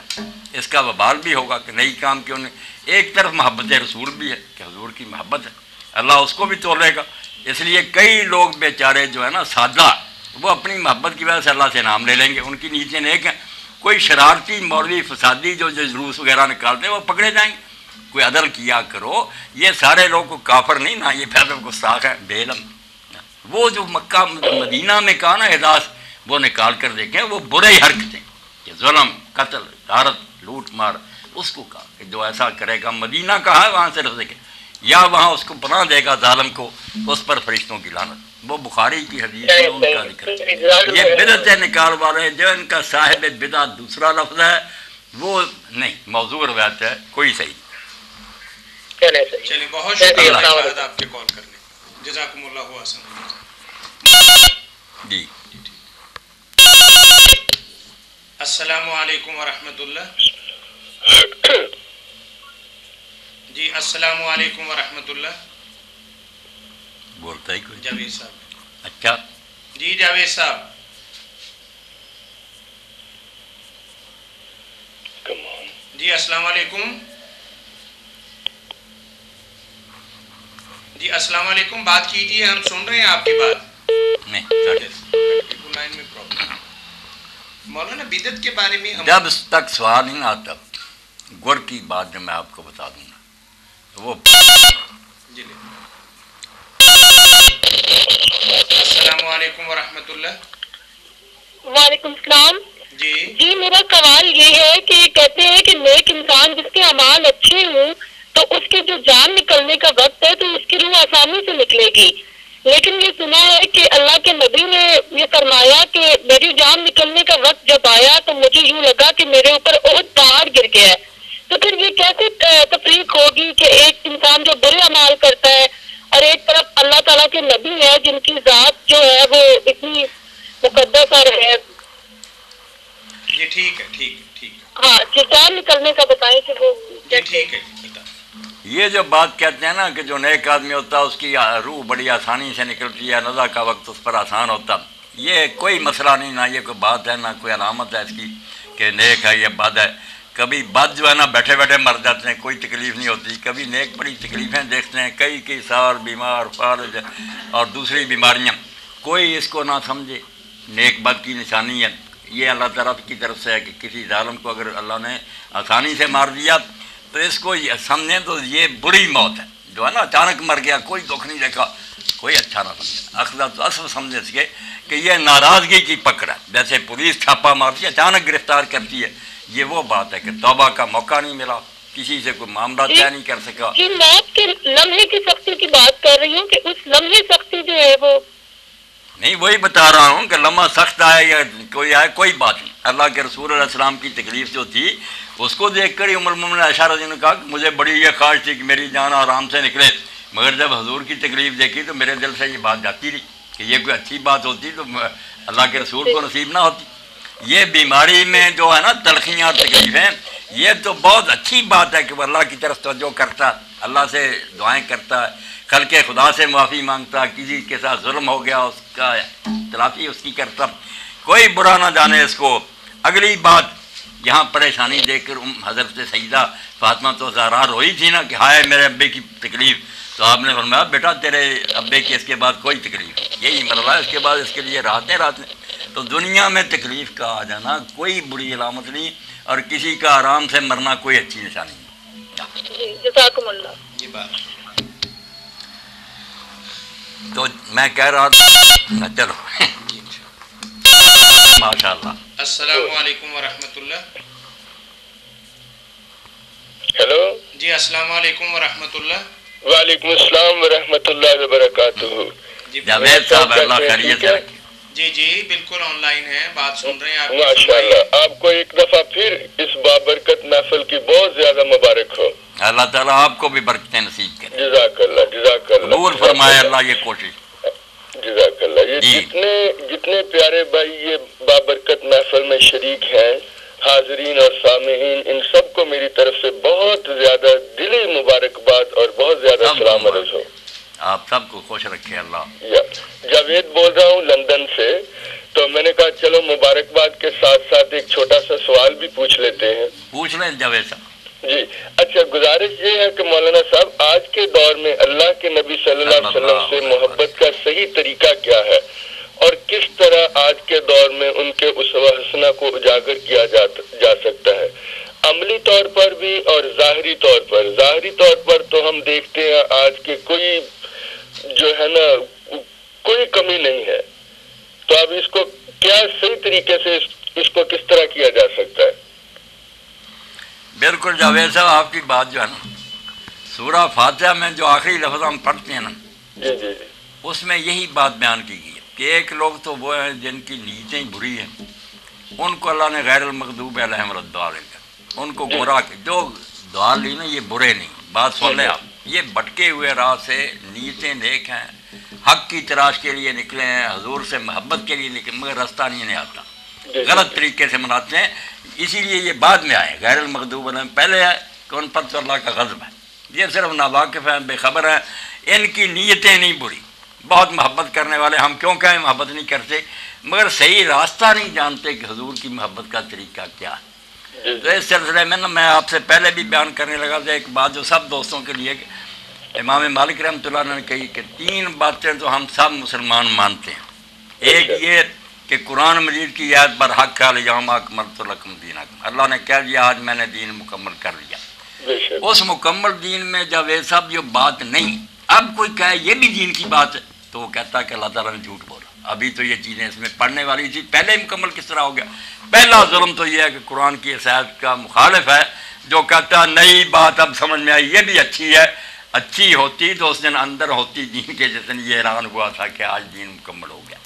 Speaker 3: اس کا وبال بھی ہوگا کہ نئی کام کیوں نہیں، ایک طرف محبت رسول بھی ہے کہ حضور کی محبت ہے، اللہ اس کو بھی تولے گا۔ اس لیے کئی لوگ بیچارے جو ہے نا سادہ، وہ اپنی محبت کی وجہ سے اللہ سے نام لے لیں گے، ان کی نیتیں نیک ہیں۔ کوئی شرارتی مولوی فسادی جو جلوس وغیرہ نکالتے ہیں وہ پکڑے جائیں گے۔ کوئی عدل کیا کرو، یہ سارے لوگ کو کافر نہیں نا، یہ پھر گستاخ ہے بے علم۔ وہ جو مکہ مدینہ میں کہا نا احداث، وہ نکال کر دیکھیں، وہ برے حرکتیں کہ ظلم، قتل، غارت، لوٹ مار، اس کو کہا کہ جو ایسا کرے گا، مدینہ کہا ہے وہاں سے رسے گا، یا وہاں اس کو پناہ دے گا ظالم کو، اس پر فرشتوں کی لعنت۔ وہ بخاری کی حدیث ہے، ان کا ذکر ہے۔ یہ بدعت نکال والے جو ان کا صاحب بدعت دوسرا لفظ ہے، وہ نہیں، موضوع روایت ہے، کوئی صحیح۔
Speaker 1: چلیے بہت شکریہ آپ کے کال کرنے، جزاکم اللہ حسن۔
Speaker 3: جی
Speaker 1: السلام علیکم ورحمۃ اللہ۔ جی السلام علیکم ورحمۃ اللہ۔
Speaker 3: بولتا ہی کوئی؟
Speaker 1: جاوید صاحب۔
Speaker 3: اچھا
Speaker 1: جی جاوید صاحب۔ جی السلام علیکم۔ جی السلام علیکم، بات کیجیے، ہم سن رہے ہیں آپ کی بات۔
Speaker 3: نہیں،
Speaker 1: لائن میں پرابلم۔ مولانا بدعت کے بارے میں
Speaker 3: جب تک سوال نہیں آتا، گر کی بات جو میں آپ کو بتا دوں گا وہ
Speaker 1: جی السلام علیکم ورحمۃ اللہ۔
Speaker 5: وعلیکم السلام۔
Speaker 1: جی
Speaker 5: میرا سوال یہ ہے کہ کہتے ہیں کہ نیک انسان جس کے اعمال اچھے ہوں تو اس کے جو جان نکلنے کا وقت ہے تو اس کی روح آسانی سے نکلے گی، لیکن یہ سنا ہے کہ اللہ کے نبی نے یہ فرمایا کہ میری جان نکلنے کا وقت جب آیا تو مجھے یوں لگا کہ میرے اوپر احد پہاڑ گر گیا ہے۔ تو پھر یہ کیسے تفریق ہوگی کہ ایک انسان جو برے اعمال کرتا ہے اور ایک طرف اللہ تعالیٰ کے نبی ہے جن کی ذات جو ہے وہ اتنی مقدس اور ہے؟
Speaker 1: یہ ٹھیک ہے، ٹھیک ہے، ٹھیک ہے۔
Speaker 5: ہاں، جو جان نکلنے کا بتائیں کہ وہ
Speaker 1: جی ٹھیک ہے۔
Speaker 3: یہ جو بات کہتے ہیں نا کہ جو نیک آدمی ہوتا ہے اس کی روح بڑی آسانی سے نکلتی ہے، نزا کا وقت اس پر آسان ہوتا، یہ کوئی مسئلہ نہیں، نہ یہ کوئی بات ہے، نہ کوئی علامت ہے اس کی کہ نیک ہے یا بد ہے۔ کبھی بد جو ہے نا بیٹھے بیٹھے مر جاتے ہیں، کوئی تکلیف نہیں ہوتی، کبھی نیک بڑی تکلیفیں دیکھتے ہیں، کئی سال بیمار فالج اور دوسری بیماریاں، کوئی اس کو نہ سمجھے نیک بد کی نشانی ہے۔ یہ اللہ تعالیٰ کی طرف سے ہے کہ کسی ظالم کو اگر اللہ نے آسانی سے مار دیا تو اس کو سمجھیں تو یہ بری موت ہے، جو ہے نا اچانک مر گیا، کوئی دکھ نہیں دیکھا، کوئی اچھا نہ سمجھے، اخلاق تو اصل سمجھے اس کے کہ یہ ناراضگی کی پکڑ ہے، جیسے پولیس چھاپا مارتی ہے اچانک گرفتار کرتی ہے، یہ وہ بات ہے کہ توبہ کا موقع نہیں ملا، کسی سے کوئی معاملہ طے نہیں کر سکا۔
Speaker 5: موت کے لمحے کی سختی کی بات کر رہی ہوں کہ اس لمحے سختی جو ہے وہ
Speaker 3: نہیں، وہی بتا رہا ہوں کہ لمحہ سخت آئے یا کوئی آئے کوئی بات نہیں۔ اللہ کے رسول علیہ السلام کی تکلیف جو تھی اس کو دیکھ کر ہی ام المومنین عائشہ رضی اللہ عنہا نے کہا کہ مجھے بڑی یہ خواہش تھی کہ میری جان آرام سے نکلے، مگر جب حضور کی تکلیف دیکھی تو میرے دل سے یہ بات جاتی رہی کہ یہ کوئی اچھی بات ہوتی تو اللہ کے رسول کو نصیب نہ ہوتی۔ یہ بیماری میں جو ہے نا تلخیاں اور تکلیفیں، یہ تو بہت اچھی بات ہے کہ وہ اللہ کی طرف توجہ کرتا، اللہ سے دعائیں کرتا، خلق خدا سے معافی مانگتا، کسی کے ساتھ ظلم ہو گیا اس کا تلافی اس کی کرتا، کوئی برا نہ جانے اس کو۔ اگلی بات یہاں پریشانی دیکھ کر حضرت سیدہ فاطمہ تو زہرا روئی تھی نا کہ ہائے میرے ابے کی تکلیف، تو آپ نے فرمایا بیٹا تیرے ابے کی اس کے بعد کوئی تکلیف، یہی مرض ہے، اس کے بعد اس کے لیے راحتیں۔ تو دنیا میں تکلیف کا آ جانا کوئی بری علامت نہیں، اور کسی کا آرام سے مرنا کوئی اچھی نشانی نہیں۔
Speaker 5: جزاکم اللہ۔
Speaker 1: یہ بات
Speaker 3: تو میں کہہ رہا تھا چلو ماشاء اللہ۔
Speaker 1: السلام علیکم ورحمۃ اللہ۔
Speaker 2: ہیلو،
Speaker 1: جی السلام علیکم ورحمۃ اللہ۔
Speaker 2: وعلیکم السلام ورحمۃ اللہ وبرکاتہ۔
Speaker 1: جی
Speaker 3: جاوید صاحب اللہ خیریت سے رکھے۔
Speaker 1: جی بالکل آن لائن ہے، بات سن رہے ہیں آپ۔
Speaker 2: ماشاء اللہ، آپ کو ایک دفعہ پھر اس بابرکت محفل کی بہت زیادہ مبارک ہو۔
Speaker 3: اللہ تعالیٰ آپ کو بھی برکتیں نصیب کرے،
Speaker 2: جزاک اللہ، جزاک اللہ،
Speaker 3: قبول فرمائے اللہ یہ کوشش۔
Speaker 2: جزاک اللہ۔ یہ جتنے پیارے بھائی یہ بابرکت محفل میں شریک ہیں، حاضرین اور سامعین، ان سب کو میری طرف سے بہت زیادہ دلی مبارکباد اور بہت زیادہ سلام عرض ہو۔
Speaker 3: آپ سب کو خوش رکھے اللہ۔
Speaker 2: جاوید بول رہا ہوں لندن سے، تو میں نے کہا چلو مبارکباد کے ساتھ ساتھ ایک چھوٹا سا سوال
Speaker 3: پوچھ لیں جاوید صاحب.
Speaker 6: جی اچھا، گزارش یہ ہے کہ مولانا صاحب آج کے دور میں اللہ کے نبی صلی اللہ علیہ وسلم سے محبت کا صحیح طریقہ کیا ہے اور کس طرح آج کے دور میں ان کے اسوہ حسنہ کو اجاگر کیا جا سکتا ہے، عملی طور پر بھی اور ظاہری طور پر؟ ظاہری طور پر تو ہم دیکھتے ہیں آج کے کوئی جو ہے نا کوئی کمی نہیں ہے، تو اب اس کو کیا صحیح طریقے سے اس کو کس طرح کیا جا سکتا ہے؟
Speaker 3: بالکل جاوید صاحب، آپ کی بات جو ہے نا سورہ فاتحہ میں جو آخری لفظ ہم پڑھتے ہیں نا
Speaker 6: جی جی
Speaker 3: اس میں یہی بات بیان کی گئی ہے کہ ایک لوگ تو وہ ہیں جن کی نیتیں بری ہیں، ان کو اللہ نے غیر المغضوب علیہم الضالین، ان کو گمراہ جو ضالین ہیں یہ برے نہیں. بات سن لیں آپ، یہ بھٹکے ہوئے راہ سے نیتیں نیک ہیں، حق کی تلاش کے لیے نکلے ہیں، حضور سے محبت کے لیے نکلے، مگر راستہ نہیں آتا، غلط طریقے سے مناتے ہیں، اسی لیے یہ بعد میں آئے. غیر المغضوب علیہم پہلے ہے کہ ان پر تو اللہ کا غضب ہے. یہ صرف ناواقف ہیں، بے خبر ہیں، ان کی نیتیں نہیں بری، بہت محبت کرنے والے. ہم کیوں کہیں محبت نہیں کرتے، مگر صحیح راستہ نہیں جانتے کہ حضور کی محبت کا طریقہ کیا ہے. تو اس سلسلے میں نا میں آپ سے پہلے بھی بیان کرنے لگا تھا ایک بات جو سب دوستوں کے لیے کہ امام مالک رحمۃ اللہ نے کہی کہ 3 باتیں تو ہم سب مسلمان مانتے ہیں. ایک یہ کہ قرآن مجید کی آیت پر حق الیوم اکملت لکم دینکم، اللہ نے کہہ دیا آج میں نے دین مکمل کر لیا. اس مکمل دین میں جاوید صاحب جو بات نہیں، اب کوئی کہے یہ بھی دین کی بات ہے تو وہ کہتا ہے کہ اللہ تعالیٰ نے جھوٹ بولا، ابھی تو یہ چیزیں اس میں پڑھنے والی تھی، پہلے ہی مکمل کس طرح ہو گیا. پہلا ظلم تو یہ ہے کہ قرآن کی اس آیت کا مخالف ہے جو کہتا ہے نئی بات اب سمجھ میں آئی، یہ بھی اچھی ہے، اچھی ہوتی تو اس دن اندر ہوتی دین کے، جس دن یہ اعلان ہوا تھا کہ آج دین مکمل ہو گیا.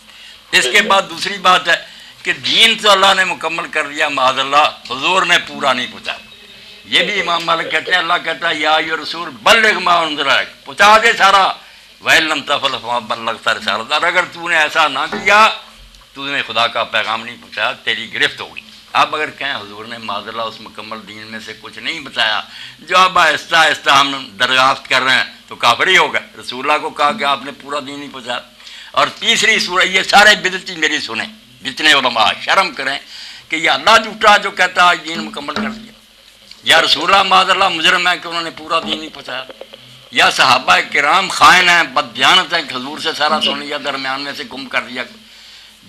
Speaker 3: اس کے بعد دوسری بات ہے کہ دین تو اللہ نے مکمل کر دیا، معاذ اللہ حضور نے پورا نہیں پہنچا. یہ بھی امام مالک کہتے ہیں، اللہ کہتا ہے یا ایھا رسول بلغ ما انزل الیک، پہنچا دے سارا، وَإِن لَّمْ تَفْعَلْ فَمَا بَلَّغْتَ رِسَالَتَهُ، اور اگر تو نے ایسا نہ کیا تو نے خدا کا پیغام نہیں پہنچایا، تیری گرفت ہوگی. اب اگر کہیں حضور نے معاذ اللہ اس مکمل دین میں سے کچھ نہیں بتایا جو اب آہستہ آہستہ ہم دریافت کر رہے ہیں تو کافر ہی ہوگا. رسول اللہ کو کہا کہ آپ نے پورا دین نہیں پہنچایا. اور تیسری سورہ، یہ سارے بدعتی میری سنیں، جتنے علماء شرم کریں کہ یہ اللہ جھوٹا جو کہتا ہے دین مکمل کر دیا، یا رسول اللہ معاذ اللہ مجرم ہے کہ انہوں نے پورا دین نہیں پہنچایا، یا صحابہ کرام خائن ہیں، بددیانت ہیں کہ حضور سے سارا سن لیا درمیان میں سے گم کر دیا.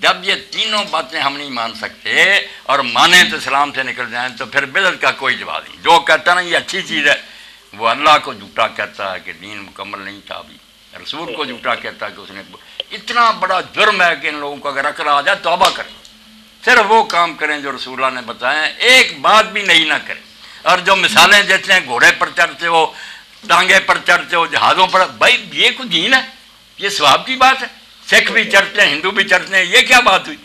Speaker 3: جب یہ تینوں باتیں ہم نہیں مان سکتے اور مانیں تو اسلام سے نکل جائیں تو پھر بدعت کا کوئی جواب نہیں. جو کہتا نا یہ اچھی چیز ہے وہ اللہ کو جھوٹا کہتا ہے کہ دین مکمل نہیں تھا، ابھی رسول کو جھوٹا کہتا ہے کہ اس نے. اتنا بڑا جرم ہے کہ ان لوگوں کو اگر عقل آ جائے توبہ کریں، صرف وہ کام کریں جو رسول اللہ نے بتایا، ایک بات بھی نہیں نہ کریں. اور جو مثالیں دیتے ہیں گھوڑے پر چڑھتے ہو، ٹانگے پر چڑھتے ہو، جہازوں پر، بھائی یہ کوئی دین ہے؟ یہ ثواب کی بات ہے. سکھ بھی چڑھتے ہیں، ہندو بھی چڑھتے ہیں، یہ کیا بات ہوئی؟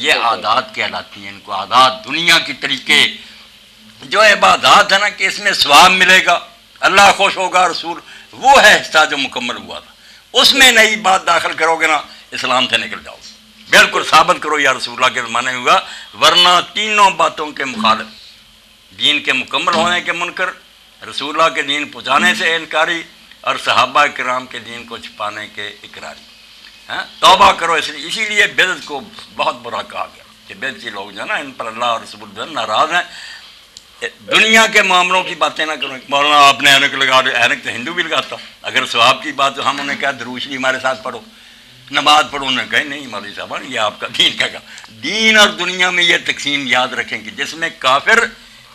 Speaker 3: یہ عادات کہلاتی ہیں. ان کو عادات، دنیا کی طریقے، جو عبادات ہے نا کہ اس میں ثواب ملے گا، اللہ خوش ہوگا، رسول، وہ ہے حصہ جو مکمل ہوا تھا. اس میں نئی بات داخل کرو گے نا اسلام سے نکل جاؤ. بالکل ثابت کرو یا رسول اللہ کے زمانے میں ہوا، ورنہ تینوں باتوں کے مخالف، دین کے مکمل ہونے کے منکر، رسول اللہ کے دین پہنچانے سے انکاری، اور صحابہ کرام کے دین کو چھپانے کے اقراری. توبہ کرو. اسی لیے بدعت کو بہت برا کہا گیا کہ بدعتی لوگ جو ہے نا ان پر اللہ اور رسول جو ہے ناراض ہیں. دنیا کے معاملوں کی باتیں نہ کرو. مولانا آپ نے اینک لگا دے، اینک تو ہندو بھی لگاتا. اگر ثواب کی بات تو ہم انہیں کہا دروش بھی ہمارے ساتھ پڑھو، نماز پڑھو. انہوں نے کہا نہیں مولوی صاحب یہ آپ کا دین کا کام. دین اور دنیا میں یہ تقسیم یاد رکھیں کہ جس میں کافر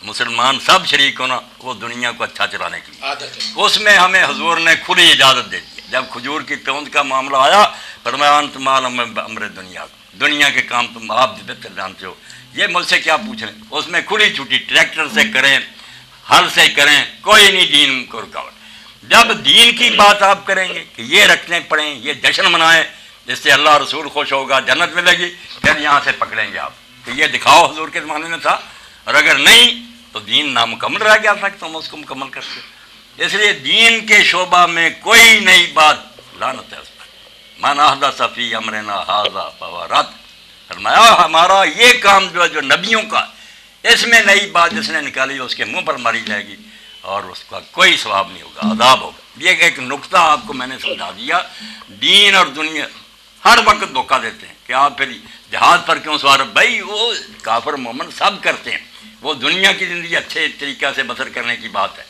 Speaker 3: مسلمان سب شریک ہونا وہ دنیا کو اچھا چلانے کی عادت ہے. اس میں ہمیں حضور نے کھلی اجازت دے دی. جب کھجور کی پیوند کا معاملہ آیا فرمایا انت معلوم امر دنیا، دنیا کے کام تم آپ بہتر جانتے ہو، یہ مجھ سے کیا پوچھ رہے ہیں. اس میں کھلی چھٹی، ٹریکٹر سے کریں، ہل سے کریں، کوئی نہیں دین کو رکاوٹ. جب دین کی بات آپ کریں گے کہ یہ رکھنے پڑیں، یہ جشن منائیں جس سے اللہ رسول خوش ہوگا، جنت ملے گی، پھر یہاں سے پکڑیں گے آپ کہ یہ دکھاؤ حضور کے زمانے میں تھا. اور اگر نہیں تو دین نامکمل رہ گیا تھا تو ہم اس کو مکمل کرتے. اس لیے دین کے شعبہ میں کوئی نئی بات لعنت ہے اس پر. من احدث فی امرنا ھذا فہو رد. فرمایا ہمارا یہ کام جو ہے جو نبیوں کا، اس میں نئی بات جس نے نکالی اس کے منہ پر ماری جائے گی اور اس کا کوئی ثواب نہیں ہوگا، عذاب ہوگا. یہ ایک نقطہ آپ کو میں نے سمجھا دیا. دین اور دنیا ہر وقت دھوکہ دیتے ہیں کہ آپ پھر جہاز پر کیوں سوار، بھائی وہ کافر مومن سب کرتے ہیں، وہ دنیا کی زندگی اچھے طریقہ سے بسر کرنے کی بات ہے،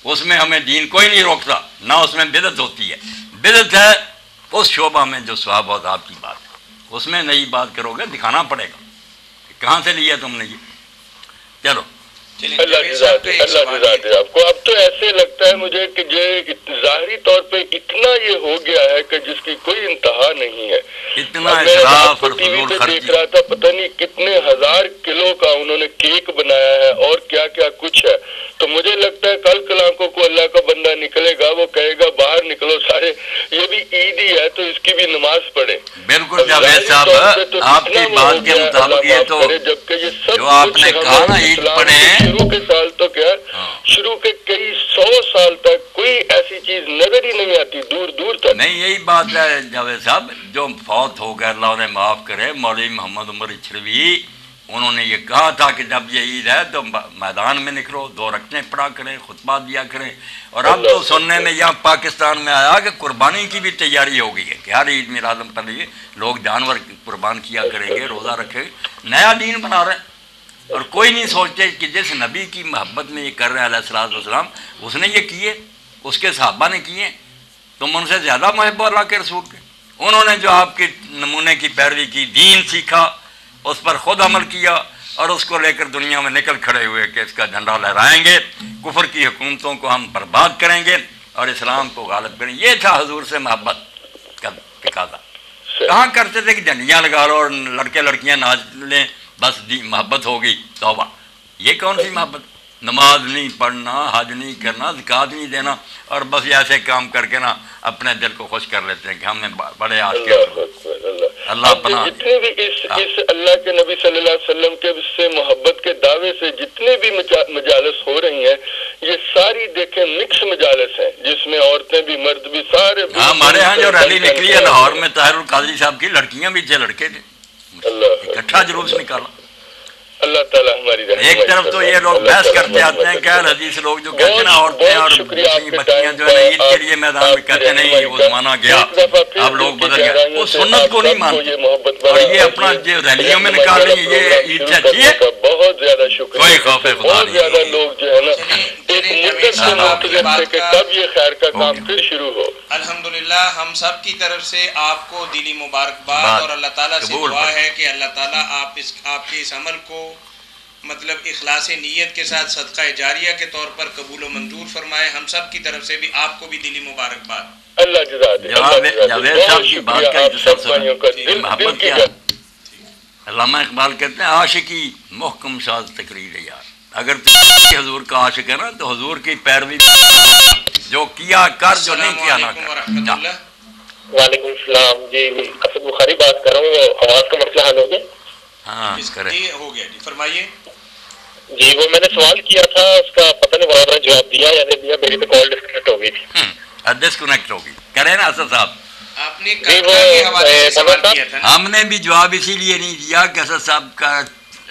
Speaker 3: اس میں ہمیں دین کوئی نہیں روکتا، نہ اس میں بدعت ہوتی ہے۔ بدعت ہے اس شعبہ میں جو ثواب و عذاب کی بات ہے، اس میں نئی بات کرو گے دکھانا پڑے گا کہاں سے لیا تم نے یہ۔ چلو
Speaker 6: اللہ جزاک آپ کو۔ اب تو ایسے لگتا ہے مجھے کہ یہ ظاہری طور پہ اتنا یہ ہو گیا ہے کہ جس کی کوئی انتہا نہیں ہے۔
Speaker 3: اتنا اسراف اور
Speaker 6: ٹی وی
Speaker 3: فضول
Speaker 6: پہ
Speaker 3: خرچی،
Speaker 6: دیکھ رہا تھا، پتہ نہیں کتنے ہزار کلو کا انہوں نے کیک بنایا ہے اور کیا کیا کچھ ہے۔ تو مجھے لگتا ہے کل کلانکوں کو اللہ کا بندہ نکلے گا، وہ کہے گا باہر نکلو سارے، یہ بھی عید ہی ہے تو اس کی بھی نماز پڑھے۔
Speaker 3: بالکل جاوید صاحب آپ کی بات کے مطابق یہ تو
Speaker 6: جبکہ یہ سب
Speaker 3: جو آپ نے کہا نا عید پڑھیں،
Speaker 6: شروع کے سال تو کیا شروع کے کئی 100 سال تک کوئی ایسی چیز نظر ہی نہیں آتی دور دور تک۔
Speaker 3: نہیں یہی بات ہے جاوید صاحب، جو فوت ہو گئے اللہ انہیں معاف کرے، مولوی محمد عمر اچھروی، انہوں نے یہ کہا تھا کہ جب یہ عید ہے تو میدان میں نکلو، 2 رکعتیں پڑھا کریں، خطبہ دیا کریں۔ اور اب تو سننے میں یہاں پاکستان میں آیا کہ قربانی کی بھی تیاری ہو گئی ہے کہ ہر عید میلاد پر لیے لوگ جانور قربان کیا کریں گے، روزہ رکھیں گے، نیا دین بنا رہے ہیں۔ اور کوئی نہیں سوچتے کہ جس نبی کی محبت میں یہ کر رہے ہیں علیہ الصلوۃ والسلام، اس نے یہ کیے، اس کے صحابہ نے کیے، تم ان سے زیادہ محب اللہ کے رسول کے۔ انہوں نے جو آپ کے نمونے کی پیروی کی، دین سیکھا، اس پر خود عمل کیا اور اس کو لے کر دنیا میں نکل کھڑے ہوئے کہ اس کا جھنڈا لہرائیں گے، کفر کی حکومتوں کو ہم برباد کریں گے اور اسلام کو غالب کریں گے۔ یہ تھا حضور سے محبت کا تقاضا۔ کہاں کرتے تھے کہ جھنڈیاں لگا لو اور لڑکے لڑکیاں ناچ لیں، بس محبت ہوگی، توبہ۔ یہ کون سی محبت؟ نماز نہیں پڑھنا، حج نہیں کرنا، زکوٰۃ نہیں دینا، اور بس یہ ایسے کام کر کے نا اپنے دل کو خوش کر لیتے ہیں کہ ہم نے بڑے عاشق اللہ اپنا۔
Speaker 6: جتنے بھی اس اللہ کے نبی صلی اللہ علیہ وسلم کے سے محبت کے دعوے سے جتنے بھی مجالس ہو رہی ہیں، یہ ساری دیکھیں مکس مجالس ہیں، جس میں عورتیں بھی مرد بھی سارے۔
Speaker 3: ہاں ہمارے ہاں جو ریلی نکلی ہے لاہور میں طاہر القادری صاحب کی، لڑکیاں بھی تھے لڑکے تھے، اکٹھا جلوس نکالا۔
Speaker 6: اللہ تعالیٰ ہماری
Speaker 3: ایک طرف تو یہ لوگ بحث کرتے آتے ہیں کہ حدیث لوگ جو کہتے ہیں نا عورتیں اور بچیاں جو ہے عید کے لیے میدان میں کہتے نہیں وہ زمانہ گیا، اب لوگ بدل گئے، وہ سنت کو نہیں مانتے اور یہ اپنا جو ریلیوں میں نکال رہی ہیں، یہ عید سے اچھی ہے۔
Speaker 6: بہت زیادہ شکریہ،
Speaker 3: کوئی خوف خدا
Speaker 6: بہت
Speaker 3: نہیں۔
Speaker 6: زیادہ لوگ جو ہے نا ایک مدت سے منتظر تھے کہ کب یہ خیر کا کام پھر شروع ہو۔
Speaker 1: الحمدللہ ہم سب کی طرف سے آپ کو دلی مبارکباد، اور اللہ تعالیٰ سے دعا ہے کہ اللہ تعالیٰ آپ کے اس عمل کو مطلب اخلاص نیت کے ساتھ صدقہ جاریہ کے طور پر قبول و منظور فرمائے۔ ہم سب کی طرف سے بھی آپ کو بھی دلی مبارکباد۔
Speaker 6: اللہ جزا دے۔
Speaker 3: جاوید صاحب کی بات کا تسلسل محبت کیا ہے؟ علامہ اقبال کہتے ہیں عاشقی محکم ساز تقریر یار، اگر تو حضور کا عاشق ہے نا تو حضور کی پیروی جو کیا کر، جو نہیں کیا نہ کر۔
Speaker 4: وعلیکم السلام جی، اسد بخاری بات کر رہا ہوں، آواز کا مسئلہ حل ہو گیا؟
Speaker 3: ہاں
Speaker 1: جی ہو گیا، جی فرمائیے۔
Speaker 4: جی وہ میں نے سوال کیا تھا، اس کا پتہ نہیں بابا نے جواب دیا یا نہیں دیا، میری تو کال ڈسکنیکٹ ہو گئی تھی۔
Speaker 3: ڈسکنیکٹ ہوگی کریں نا اسد صاحب،
Speaker 1: آپ نے کربلا کے حوالے سے سوال کیا تھا نا؟
Speaker 3: ہم نے بھی جواب اسی لیے نہیں دیا کہ اسد صاحب کا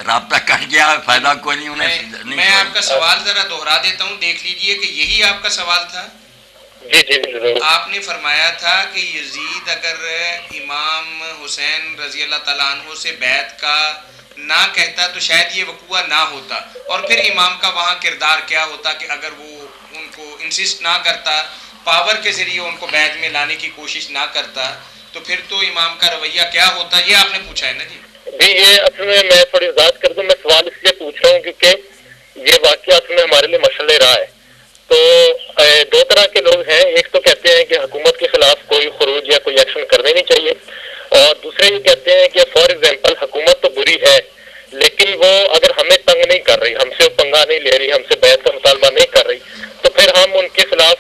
Speaker 3: رابطہ کٹ گیا، فائدہ کوئی نہیں انہیں۔
Speaker 1: میں آپ کا سوال ذرا دوہرا دیتا ہوں، دیکھ لیجئے کہ یہی آپ کا سوال تھا۔
Speaker 4: جی جی ضرور۔
Speaker 1: آپ نے فرمایا تھا کہ یزید اگر امام حسین رضی اللہ تعالیٰ عنہ سے بیعت کا نہ کہتا تو شاید یہ وقوع نہ ہوتا، اور پھر امام کا وہاں کردار کیا ہوتا کہ اگر وہ ان کو انسسٹ نہ کرتا، پاور کے ذریعے ان کو بیعت میں لانے کی کوشش نہ کرتا، تو پھر تو امام کا رویہ کیا ہوتا؟ یہ آپ نے پوچھا ہے نا جی؟
Speaker 4: جی یہ اصل میں تھوڑی وضاحت کر دوں، میں سوال اس لیے پوچھ رہا ہوں کیونکہ یہ واقعہ اصل میں ہمارے لیے مشعل راہ ہے۔ تو 2 طرح کے لوگ ہیں، ایک تو کہتے ہیں کہ حکومت کے خلاف کوئی خروج یا کوئی ایکشن کرنے نہیں چاہیے، اور دوسرے یہ کہتے ہیں کہ فار ایگزامپل حکومت تو بری ہے لیکن وہ اگر ہمیں تنگ نہیں کر رہی، ہم سے وہ پنگا نہیں لے رہی، ہم سے بیعت کا مطالبہ نہیں کر رہی، تو پھر ہم ان کے خلاف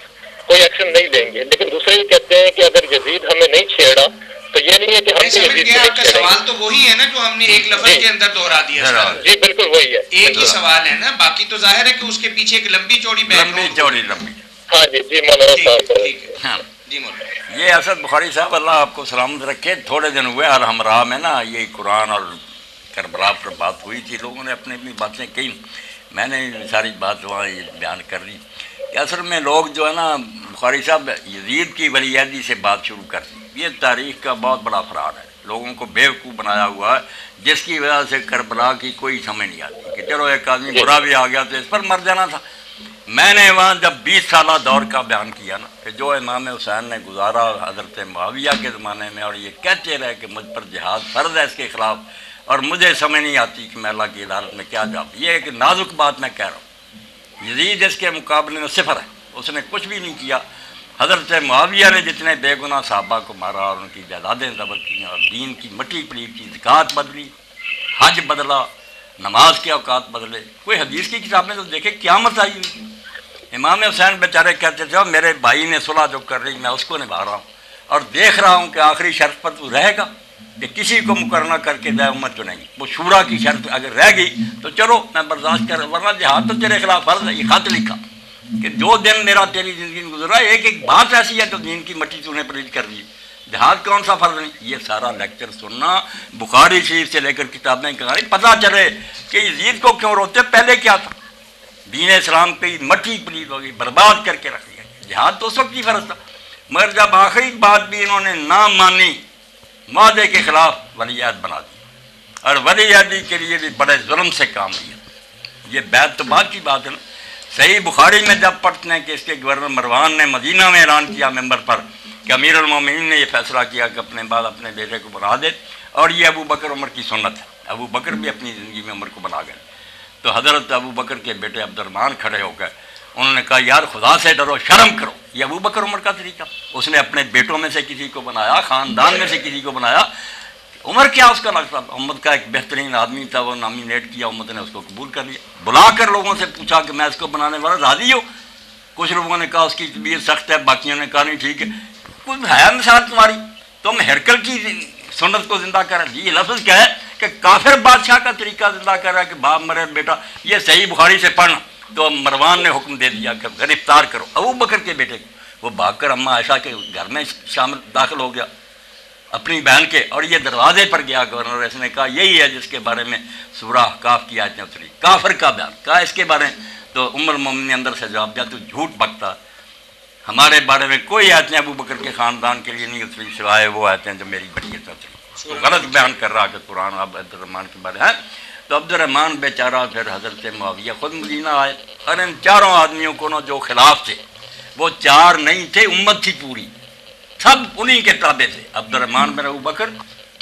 Speaker 4: کوئی ایکشن نہیں لیں گے۔ لیکن دوسرے یہ کہتے ہیں کہ اگر یزید ہمیں نہیں چھیڑا تو یہ نہیں ہے کہ ہم
Speaker 1: سمجھ گیا، آپ کا سوال تو وہی ہے نا جو ہم نے ایک لفظ کے اندر دوہرا دیا۔
Speaker 4: جی بالکل وہی ہے،
Speaker 1: ایک ہی سوال ہے نا، باقی تو ظاہر ہے کہ اس کے پیچھے ایک لمبی چوڑی
Speaker 3: لمبی
Speaker 4: ہاں جی جی مولانا صاحب۔
Speaker 3: ہاں یہ اسد بخاری صاحب اللہ آپ کو سلامت رکھے، تھوڑے دن ہوئے اور ہمراہ میں نا یہ قرآن اور کربلا پر بات ہوئی تھی، لوگوں نے اپنی اپنی باتیں کہیں، میں نے ساری بات وہاں بیان کر دی کہ اصل میں لوگ جو ہے نا بخاری صاحب یزید کی ولی عہدی سے بات شروع کر دی، یہ تاریخ کا بہت بڑا فرار ہے۔ لوگوں کو بیوقوف بنایا ہوا ہے، جس کی وجہ سے کربلا کی کوئی سمجھ نہیں آتی کہ چلو ایک آدمی برا بھی آ گیا تو اس پر مر جانا تھا۔ میں نے وہاں جب 20 سالہ دور کا بیان کیا نا کہ جو امام حسین نے گزارا حضرت معاویہ کے زمانے میں، اور یہ کہتے رہے کہ مجھ پر جہاد فرض ہے اس کے خلاف، اور مجھے سمجھ نہیں آتی کہ میں اللہ کی عدالت میں کیا جواب۔ یہ ایک نازک بات میں کہہ رہا ہوں، یزید اس کے مقابلے میں صفر ہے، اس نے کچھ بھی نہیں کیا۔ حضرت معاویہ نے جتنے بے گناہ صحابہ کو مارا اور ان کی جائیدادیں ضبط کی اور دین کی مٹی پلیٹ کی، زکوٰۃ بدلی، حج بدلا، نماز کے اوقات بدلے، کوئی حدیث کی کتاب میں تو دیکھے قیامت آئی ہوئی۔ امام حسین بیچارے کہتے تھے میرے بھائی نے صلح جو کر رہی میں اس کو نبھا رہا ہوں، اور دیکھ رہا ہوں کہ آخری شرط پر تو رہے گا کہ کسی کو مقررہ کر کے دے امت چنیں گی۔ وہ شورا کی شرط اگر رہ گئی تو چلو میں برداشت کر، ورنہ جہاد تو تیرے خلاف فرض ہے۔ یہ خط لکھا کہ جو دن میرا تیری زندگی میں گزرا، ایک ایک بات ایسی ہے تو دین کی مٹی تو نے پلیٹ کر دی، جہاد کون سا فرض نہیں۔ یہ سارا لیکچر سننا، بخاری شریف سے لے کر کتابیں کہانی، پتہ چلے کہ یزید کو کیوں روتے، پہلے کیا تھا۔ دین اسلام پہ مٹی پلیت ہو گئی، برباد کر کے رکھ دیا۔ جہاد تو اس وقت ہی فرض تھا، مگر جب آخری بات بھی انہوں نے نہ مانی، معاہدے کے خلاف ولی عہد بنا دی، اور ولی عہدی کے لیے بھی بڑے ظلم سے کام لیا۔ یہ بیعت تو بعد کی بات ہے نا۔ صحیح بخاری میں جب پڑھتے ہیں کہ اس کے گورنر مروان نے مدینہ میں اعلان کیا ممبر پر کہ امیر المومنین نے یہ فیصلہ کیا کہ اپنے بعد اپنے بیٹے کو بنا دے، اور یہ ابو بکر عمر کی سنت ہے۔ ابو بکر بھی اپنی زندگی میں عمر کو بنا گئے، تو حضرت ابو بکر کے بیٹے عبد الرحمن کھڑے ہو گئے، انہوں نے کہا یار خدا سے ڈرو، شرم کرو۔ یہ ابو بکر عمر کا طریقہ، اس نے اپنے بیٹوں میں سے کسی کو بنایا، خاندان میں سے کسی کو بنایا۔ عمر کیا اس کا لگتا، امت کا ایک بہترین آدمی تھا، وہ نامینیٹ کیا، امت نے اس کو قبول کر لیا۔ بلا کر لوگوں سے پوچھا کہ میں اس کو بنانے والا راضی ہو؟ کچھ لوگوں نے کہا اس کی طبیعت سخت ہے، باقیوں نے کہا نہیں ٹھیک ہے۔ کچھ ہے مثال تمہاری، تم ہرکل کی سنت کو زندہ کر رہے۔ یہ لفظ کیا ہے کہ کافر بادشاہ کا طریقہ زندہ کر رہا ہے کہ باپ مرے بیٹا۔ یہ صحیح بخاری سے پڑھنا۔ تو مروان نے حکم دے دیا کہ گرفتار کرو ابو بکر کے بیٹے کو۔ وہ بھاگ کر اماں عائشہ کے گھر میں شامل داخل ہو گیا اپنی بہن کے، اور یہ دروازے پر گیا گورنر، اس نے کہا یہی ہے جس کے بارے میں سورہ کاف کی آیتیں اتری، کافر کا بیان کہا اس کے بارے میں۔ تو ام المومنین نے اندر سے جواب دیا تو جھوٹ بکتا، ہمارے بارے میں کوئی آیتیں ابو بکر کے خاندان کے لیے نہیں اتری سوائے وہ آیتیں جو میری بڑی اتری۔ تو غلط بیان کر رہا کہ قرآن اب عبد الرحمن کے بارے ہے۔ تو عبد الرحمن بیچارہ پھر حضرت معاویہ خود مدینہ آئے، اور ان چاروں آدمیوں کو جو خلاف تھے، وہ چار نہیں تھے، امت تھی پوری، سب انہی کے تابع تھے۔ عبد الرحمن بن ابو بکر،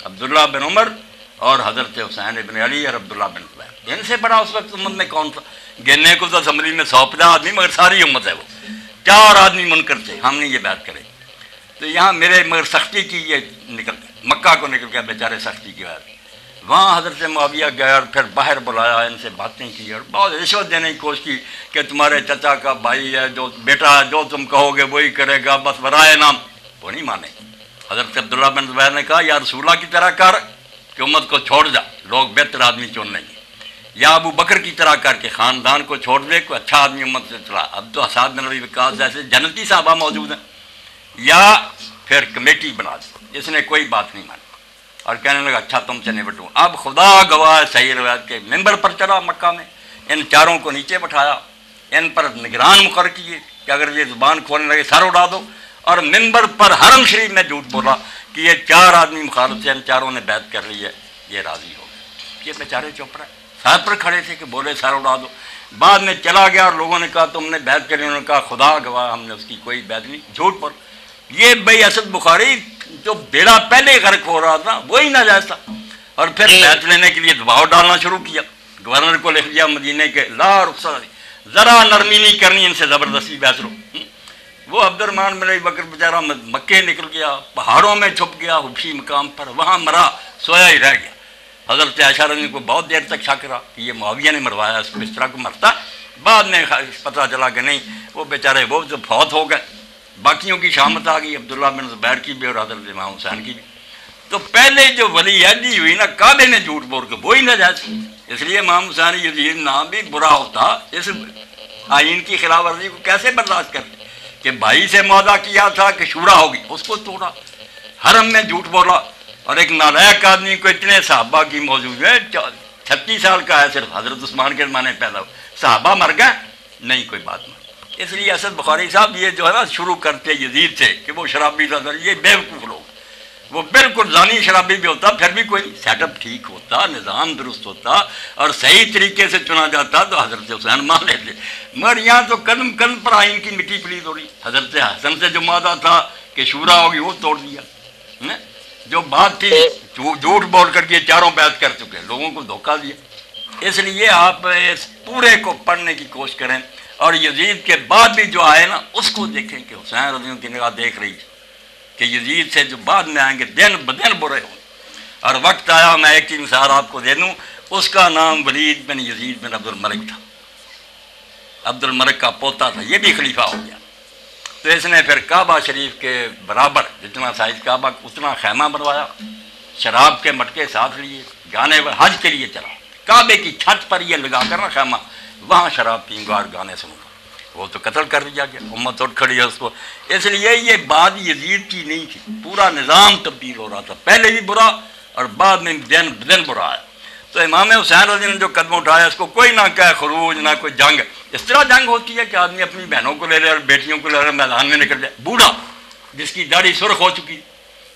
Speaker 3: عبداللہ بن عمر، اور حضرت حسین بن علی اور عبداللہ بن زبیر۔ ان سے بڑا اس وقت امت میں کون تھا؟ گننے کو تو اسمبلی میں 150 آدمی، مگر ساری امت ہے وہ، 4 آدمی منکر تھے، ہم نے یہ بات کرے۔ تو یہاں میرے مگر سختی کی یہ نکل مکہ کو نکل گیا بیچارے سختی کی بات۔ وہاں حضرت معاویہ گئے اور پھر باہر بلایا، ان سے باتیں کی اور بہت رشوت دینے کی کوشش کی کہ تمہارے چچا کا بھائی ہے، جو بیٹا ہے، جو تم کہو گے وہی کرے گا، بس برائے نام۔ وہ نہیں مانے۔ حضرت عبداللہ بن زبیر نے کہا یا رسول اللہ کی طرح کر کہ امت کو چھوڑ جا، لوگ بہتر آدمی چن لیں گے، یا ابو بکر کی طرح کر کے خاندان کو چھوڑ دے، کوئی اچھا آدمی امت سے چلا۔ اب تو اسعد بن ربیع وقاص جیسے جنتی صحابہ موجود ہیں، یا پھر کمیٹی بنا دی، اس نے کوئی بات نہیں مانی اور کہنے لگا اچھا تم سے نپٹوں۔ اب خدا گواہ صحیح روایت کے ممبر پر چڑھا مکہ میں، ان چاروں کو نیچے بٹھایا، ان پر نگران مقرر کیے کہ اگر یہ زبان کھولنے لگے سر اڑا دو، اور ممبر پر حرم شریف میں جھوٹ بولا کہ یہ 4 آدمی مخالف سے، ان چاروں نے بیعت کر لی ہے، یہ راضی ہو گئے۔ یہ بیچارے چپ رہے، سر پر کھڑے تھے کہ بولے سر اڑا دو۔ بعد میں چلا گیا اور لوگوں نے کہا تم نے بیعت کری، انہوں نے کہا خدا گواہ ہم نے اس کی کوئی بیعت نہیں، جھوٹ بول۔ یہ بھائی اسد بخاری جو بیڑا پہلے غرق ہو رہا تھا وہی ناجائز تھا، اور پھر بیعت لینے کے لیے دباؤ ڈالنا شروع کیا۔ گورنر کو لکھ دیا مدینے کے، لا رخصت، ذرا نرمی نہیں کرنی ان سے، زبردستی بیعت لو۔ وہ عبد الرحمن بن ابی بکر بیچارہ مکے نکل گیا، پہاڑوں میں چھپ گیا حبشی مقام پر، وہاں مرا، سویا ہی رہ گیا۔ حضرت عائشہ رضی کو بہت دیر تک شک رہا کہ یہ معاویہ نے مروایا اس کو، اس طرح کو مرتا۔ بعد میں پتہ چلا کہ نہیں، وہ بیچارے وہ جو فوت ہو گئے، باقیوں کی شامت آ گئی، عبداللہ بن زبیر کی بھی اور حضرت امام حسین کی بھی۔ تو پہلے جو ولی عہدی ہوئی نا، کعبے نے جھوٹ بول کے وہی ناجائز، اس لیے امام حسین یزید نام بھی برا ہوتا، اس آئین کی خلاف ورزی کو کیسے برداشت کرتے کہ بھائی سے معاہدہ کیا تھا کہ شورا ہوگی، اس کو توڑا، حرم میں جھوٹ بولا، اور ایک نالائق آدمی کو اتنے صحابہ کی موجود ہے، 36 سال کا ہے صرف، حضرت عثمان کے زمانے پیدا ہو، صحابہ مر گئے نہیں کوئی بات نہیں۔ اس لیے اسد بخاری صاحب یہ جو ہے نا شروع کرتے یزید سے کہ وہ شرابی تھا، یہ بیوقوف لوگ وہ بالکل زانی شرابی بھی ہوتا پھر بھی کوئی سیٹ اپ ٹھیک ہوتا, نظام درست ہوتا اور صحیح طریقے سے چنا جاتا تو حضرت حسین مان لیتے. مگر یہاں تو قدم قدم پر آئین کی مٹی پلیت ہو رہی. حضرت حسن سے جو مادہ تھا کہ شورا ہوگی وہ توڑ دیا. جو بات تھی جھوٹ بول کر کے چاروں بیعت کر چکے, لوگوں کو دھوکہ دیا. اس لیے آپ اس پورے کو پڑھنے کی کوشش کریں اور یزید کے بعد بھی جو آئے نا اس کو دیکھیں کہ حسین رضی اللہ کی نگاہ دیکھ رہی ہے کہ یزید سے جو بعد میں آئیں گے دن بدن برے ہوں. اور وقت آیا, میں ایک چیز مثال آپ کو دے دوں, اس کا نام ولید بن یزید بن عبد الملک تھا. عبد الملک کا پوتا تھا, یہ بھی خلیفہ ہو گیا. تو اس نے پھر کعبہ شریف کے برابر جتنا سائز کعبہ اتنا خیمہ بنوایا, شراب کے مٹکے ساتھ لیے, گانے حج کے لیے چلا. کعبے کی چھت پر یہ لگا کر نا خیمہ, وہاں شراب پیں گا اور گانے سنوں گا. وہ تو قتل کر دیا گیا, امت اٹھ کھڑی ہے اس کو. اس لیے یہ بات یزید کی نہیں تھی, پورا نظام تبدیل ہو رہا تھا, پہلے بھی برا اور بعد میں دن بدن برا ہے. تو امام حسین رضی اللہ نے جو قدم اٹھایا اس کو کوئی نہ کہے خروج نہ کوئی جنگ. اس طرح جنگ ہوتی ہے کہ آدمی اپنی بہنوں کو لے لے اور بیٹیوں کو لے لے میدان میں نکل جائے. بوڑھا جس کی داڑھی سرخ ہو چکی,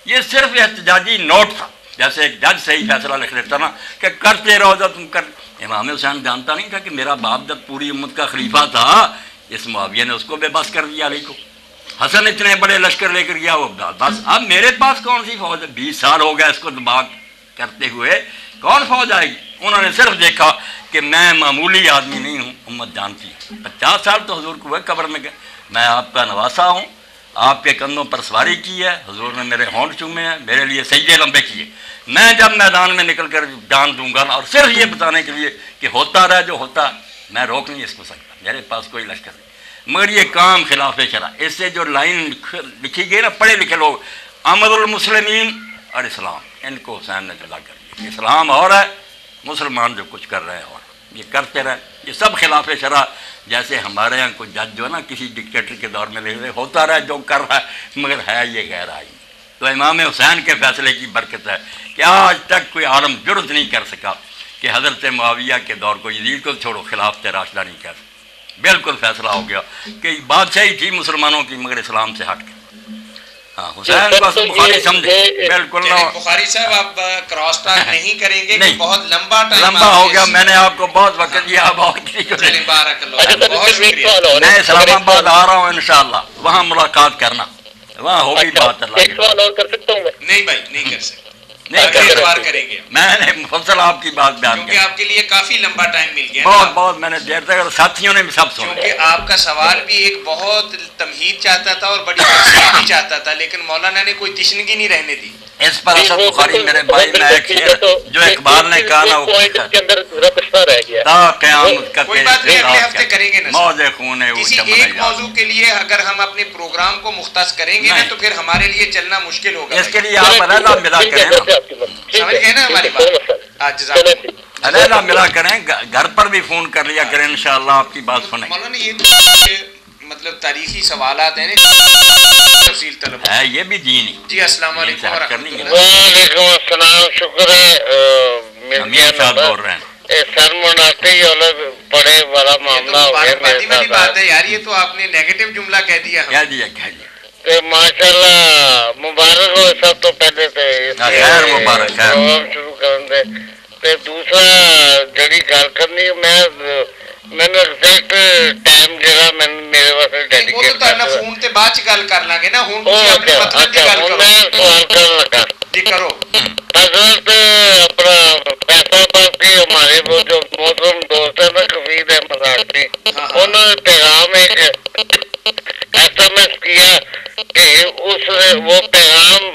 Speaker 3: یہ صرف احتجاجی نوٹ تھا, جیسے ایک جج صحیح فیصلہ لکھ لیتا نا کہ کرتے رہو جب تم کر. امام حسین جانتا نہیں تھا کہ میرا باپ جب پوری امت کا خلیفہ تھا, اس معاویہ نے اس کو بے بس کر دیا علی کو. حسن اتنے بڑے لشکر لے کر گیا, وہ بس اب میرے پاس کون سی فوج ہے, 20 سال ہو گیا اس کو دماغ کرتے ہوئے, کون فوج آئے گی. انہوں نے صرف دیکھا کہ میں معمولی آدمی نہیں ہوں, امت جانتی ہے. 50 سال تو حضور کو ہوئے قبر میں گئے, میں آپ کا نواسا ہوں, آپ کے کندھوں پر سواری کی ہے, حضور نے میرے ہونٹ چومے ہیں, میرے لیے سجدے لمبے کیے. میں جب میدان میں نکل کر جان دوں گا نا, اور صرف یہ بتانے کے لیے کہ ہوتا رہا جو ہوتا, میں روک نہیں اس کو سکتا, میرے پاس کوئی لشکر نہیں. مگر یہ کام خلاف شرع. اس سے جو لائن لکھی گئی نا, پڑھے لکھے لوگ, امر المسلمین اور اسلام, ان کو حسین نے جدا کر دیا. اسلام اور ہے, مسلمان جو کچھ کر رہے ہیں اور یہ کرتے رہے, یہ سب خلاف شرع. جیسے ہمارے یہاں کوئی جج جو ہے نا کسی ڈکٹیٹر کے دور میں لے رہے, ہوتا رہے جو کر رہا ہے, مگر ہے یہ غیر آئین. تو امام حسین کے فیصلے کی برکت ہے کہ آج تک کوئی عالم جرت نہیں کر سکا کہ حضرت معاویہ کے دور کو, یزید کو چھوڑو, خلافت راشدہ نہیں کر سکا. بالکل فیصلہ ہو گیا کہ بادشاہی تھی مسلمانوں کی مگر اسلام سے ہٹ کے. ہاں حسین بس بخاری سمجھے بالکل نہ.
Speaker 1: بخاری صاحب آپ کراس ٹاک نہیں کریں گے, بہت لمبا
Speaker 3: ہو گیا, میں نے آپ کو بہت وقت دیا. میں اسلام آباد آ رہا ہوں انشاءاللہ, وہاں ملاقات کرنا, وہاں ہوگی بات.
Speaker 2: ایک سوال اور کر سکتا ہوں میں؟
Speaker 1: نہیں بھائی نہیں کر سکتا, کریں گے.
Speaker 3: میں نے مفصل آپ کی بات بیان کی,
Speaker 1: کیونکہ آپ کے لیے کافی لمبا ٹائم مل گیا,
Speaker 3: بہت بہت میں نے دیر تک ساتھیوں نے بھی سب سنا.
Speaker 1: کیونکہ آپ کا سوال بھی ایک بہت تمہید چاہتا تھا اور بڑی تفصیل بھی چاہتا تھا, لیکن مولانا نے کوئی تشنگی نہیں رہنے دی.
Speaker 3: اس پر اسد بخاری میرے بھائی میں ایک شعر جو اقبال نے کہا نا, وہ تا قیامت کا
Speaker 1: کوئی بات نہیں, اگلے ہفتے کریں گے نا.
Speaker 3: موج خون
Speaker 1: کسی ایک موضوع کے لیے اگر ہم اپنے پروگرام کو مختص کریں گے نا تو پھر ہمارے لیے چلنا مشکل ہوگا.
Speaker 3: اس کے لیے آپ علیحدہ ملا کریں نا,
Speaker 1: سمجھ گئے نا ہماری بات,
Speaker 3: علیحدہ ملا کریں, گھر پر بھی فون کر لیا کریں, انشاءاللہ آپ کی بات سنیں.
Speaker 1: مولانا یہ مطلب تاریخی سوالات ہیں تفصیل طلب
Speaker 3: ہے, یہ بھی دین ہی.
Speaker 1: جی السلام علیکم
Speaker 4: وعلیکم السلام, شکر ہے.
Speaker 3: امیر صاحب بول رہے ہیں,
Speaker 4: سر مناتے ہی بڑے بڑا معاملہ ہو گیا.
Speaker 1: بات ہے یار, یہ تو آپ نے نیگیٹو جملہ کہہ دیا.
Speaker 4: ماشاء اللہ مبارک ہو سب تو پہلے
Speaker 3: خیر مبارک
Speaker 4: شروع کر. دوسرا جڑی گل کرنی, میں نے ایگزیکٹ ٹائم جگہ میں میرے واسطے ڈیڈیکیٹ کرنا.
Speaker 1: فون تے بعد چ گل کر لیں گے نا, ہن تسی اپنے مطلب دی گل کرو.
Speaker 4: میں سوال کرن لگا
Speaker 1: جی کرو.
Speaker 4: حضرت اپنا فیصل آباد کی ہمارے وہ جو محترم دوست ہے نا کفید احمد آٹی, انہوں نے پیغام ایک SMS کیا کہ اس وہ پیغام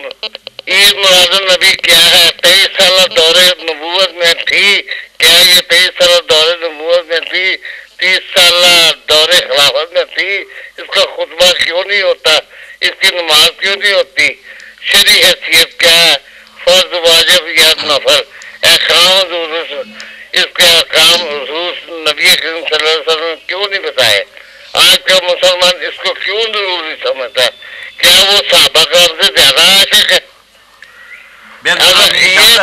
Speaker 4: عید میلاد النبی کیا ہے, 23 سالہ دور نبوت میں تھی کیا, یہ 23 سالہ دور نبوت میں تھی, 30 سالہ دور خلافت میں تھی, اس کا خطبہ کیوں نہیں ہوتا, اس کی نماز کیوں نہیں ہوتی, شرعی حیثیت کیا ہے, فرض واجب یا نفل, احکام حضور, اس کے احکام حضور نبی کریم صلی اللہ علیہ وسلم کیوں نہیں بتائے. آج کا مسلمان اس کو کیوں ضروری سمجھتا ہے, کیا وہ صحابہ کرام سے زیادہ عاشق ہے؟ یہ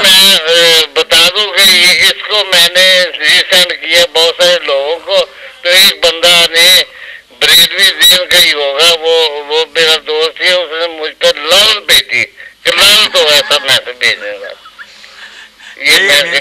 Speaker 4: میں بتا دوں کہ اس کو میں نے ریسینڈ کیا بہت سارے لوگوں کو, تو ایک بندہ نے بریڈوی زین کا ہی ہوگا, وہ میرا دوست ہے, اس نے مجھ پر لال بھیجی کہ لال تو ہے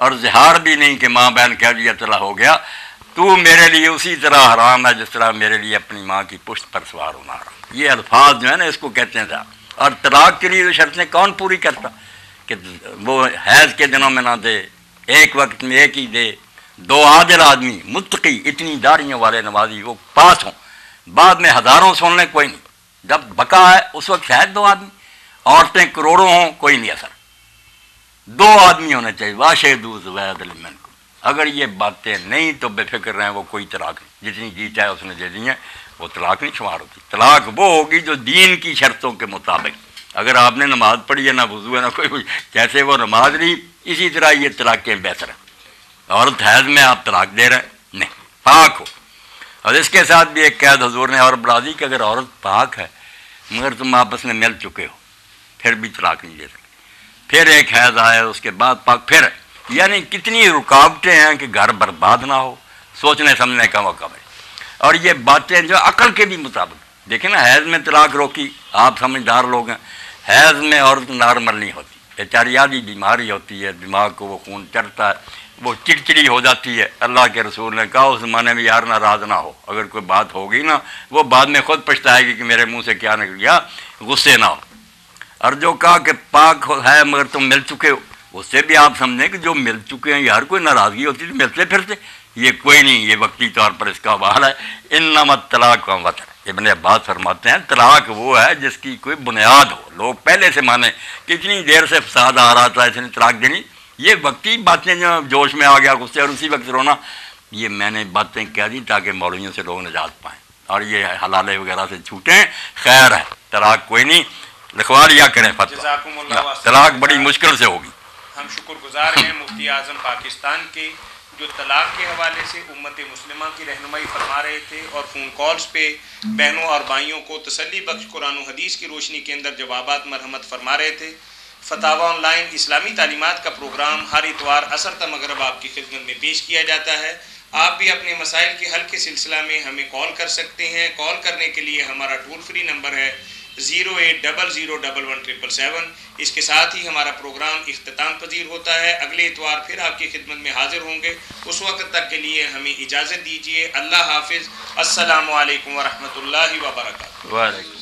Speaker 3: اور زہار بھی نہیں کہ ماں بہن کہہ دیا چلا ہو گیا، تو میرے لیے اسی طرح حرام ہے جس طرح میرے لیے اپنی ماں کی پشت پر سوار ہونا حرام۔ یہ الفاظ جو ہے نا اس کو کہتے ہیں زہار۔ اور طلاق کے لیے جو شرطیں کون پوری کرتا کہ وہ حیض کے دنوں میں نہ دے، ایک وقت میں ایک ہی دے، دو عادل آدمی متقی اتنی داڑھیوں والے نمازی وہ پاس ہوں، بعد میں ہزاروں سن لیں کوئی نہیں، جب بقا ہے اس وقت شاید دو آدمی، عورتیں کروڑوں ہوں کوئی نہیں اثر، دو آدمی ہونے چاہیے، واشہدوا ذوی عدل منکم۔ اگر یہ باتیں نہیں تو بے فکر رہیں، وہ کوئی طلاق نہیں، جتنی جی چاہے اس نے دے دی ہیں، وہ طلاق نہیں شمار ہوتی۔ طلاق وہ ہوگی جو دین کی شرطوں کے مطابق، اگر آپ نے نماز پڑھی ہے نہ وضو ہے نہ کوئی، جیسے وہ نماز لی اسی طرح یہ طلاقیں بہتر ہیں۔ عورت حیض میں آپ طلاق دے رہے ہیں نہیں، پاک ہو۔ اور اس کے ساتھ بھی ایک قید حضور نے اور بڑھا دی کہ اگر عورت پاک ہے مگر تم آپس میں مل چکے ہو پھر بھی طلاق نہیں دے سکتے، پھر ایک حیض آیا اس کے بعد پاک پھر، یعنی کتنی رکاوٹیں ہیں کہ گھر برباد نہ ہو، سوچنے سمجھنے کا موقع ملے۔ اور یہ باتیں جو عقل کے بھی مطابق، دیکھیں نا حیض میں طلاق روکی، آپ سمجھدار لوگ ہیں، حیض میں عورت نارمل نہیں ہوتی، بیچاری آدھی بیماری ہوتی ہے، دماغ کو وہ خون چڑھتا ہے، وہ چڑچڑی ہو جاتی ہے۔ اللہ کے رسول نے کہا اس زمانے میں یار ناراض نہ ہو، اگر کوئی بات ہوگی نا وہ بعد میں خود پچھتائے گی کہ میرے منہ سے کیا نکل گیا، غصے نہ ہو۔ اور جو کہا کہ پاک ہے مگر تم مل چکے ہو، اس سے بھی آپ سمجھیں کہ جو مل چکے ہیں یار کوئی ناراضگی ہوتی تو ملتے پھرتے، یہ کوئی نہیں، یہ وقتی طور پر اس کا بحال ہے۔ انما الطلاق وطر، ابن عباس فرماتے ہیں طلاق وہ ہے جس کی کوئی بنیاد ہو، لوگ پہلے سے مانیں کہ اتنی دیر سے فساد آ رہا تھا اس نے طلاق دینی، یہ وقتی باتیں جو جوش میں آ گیا غصے اور اسی وقت رونا، یہ میں نے باتیں کہہ دی تاکہ مولویوں سے لوگ نجات پائیں اور یہ حلالے وغیرہ سے چھوٹیں، خیر ہے، طلاق کوئی نہیں، لکھوا لیا کریں فتویٰ، طلاق بڑی مشکل سے ہوگی۔
Speaker 1: ہم شکر گزار ہیں مفتی اعظم پاکستان کے جو طلاق کے حوالے سے امت مسلمہ کی رہنمائی فرما رہے تھے اور فون کالز پہ بہنوں اور بھائیوں کو تسلی بخش قرآن و حدیث کی روشنی کے اندر جوابات مرحمت فرما رہے تھے۔ فتاوی آن لائن اسلامی تعلیمات کا پروگرام ہر اتوار عصر تا مغرب آپ کی خدمت میں پیش کیا جاتا ہے۔ آپ بھی اپنے مسائل کے حل کے سلسلہ میں ہمیں کال کر سکتے ہیں۔ کال کرنے کے لیے ہمارا ٹول فری نمبر ہے 08001117777۔ اس کے ساتھ ہی ہمارا پروگرام اختتام پذیر ہوتا ہے۔ اگلے اتوار پھر آپ کی خدمت میں حاضر ہوں گے، اس وقت تک کے لیے ہمیں اجازت دیجیے۔ اللہ حافظ، السلام علیکم ورحمۃ اللہ وبرکاتہ۔
Speaker 3: وعلیکم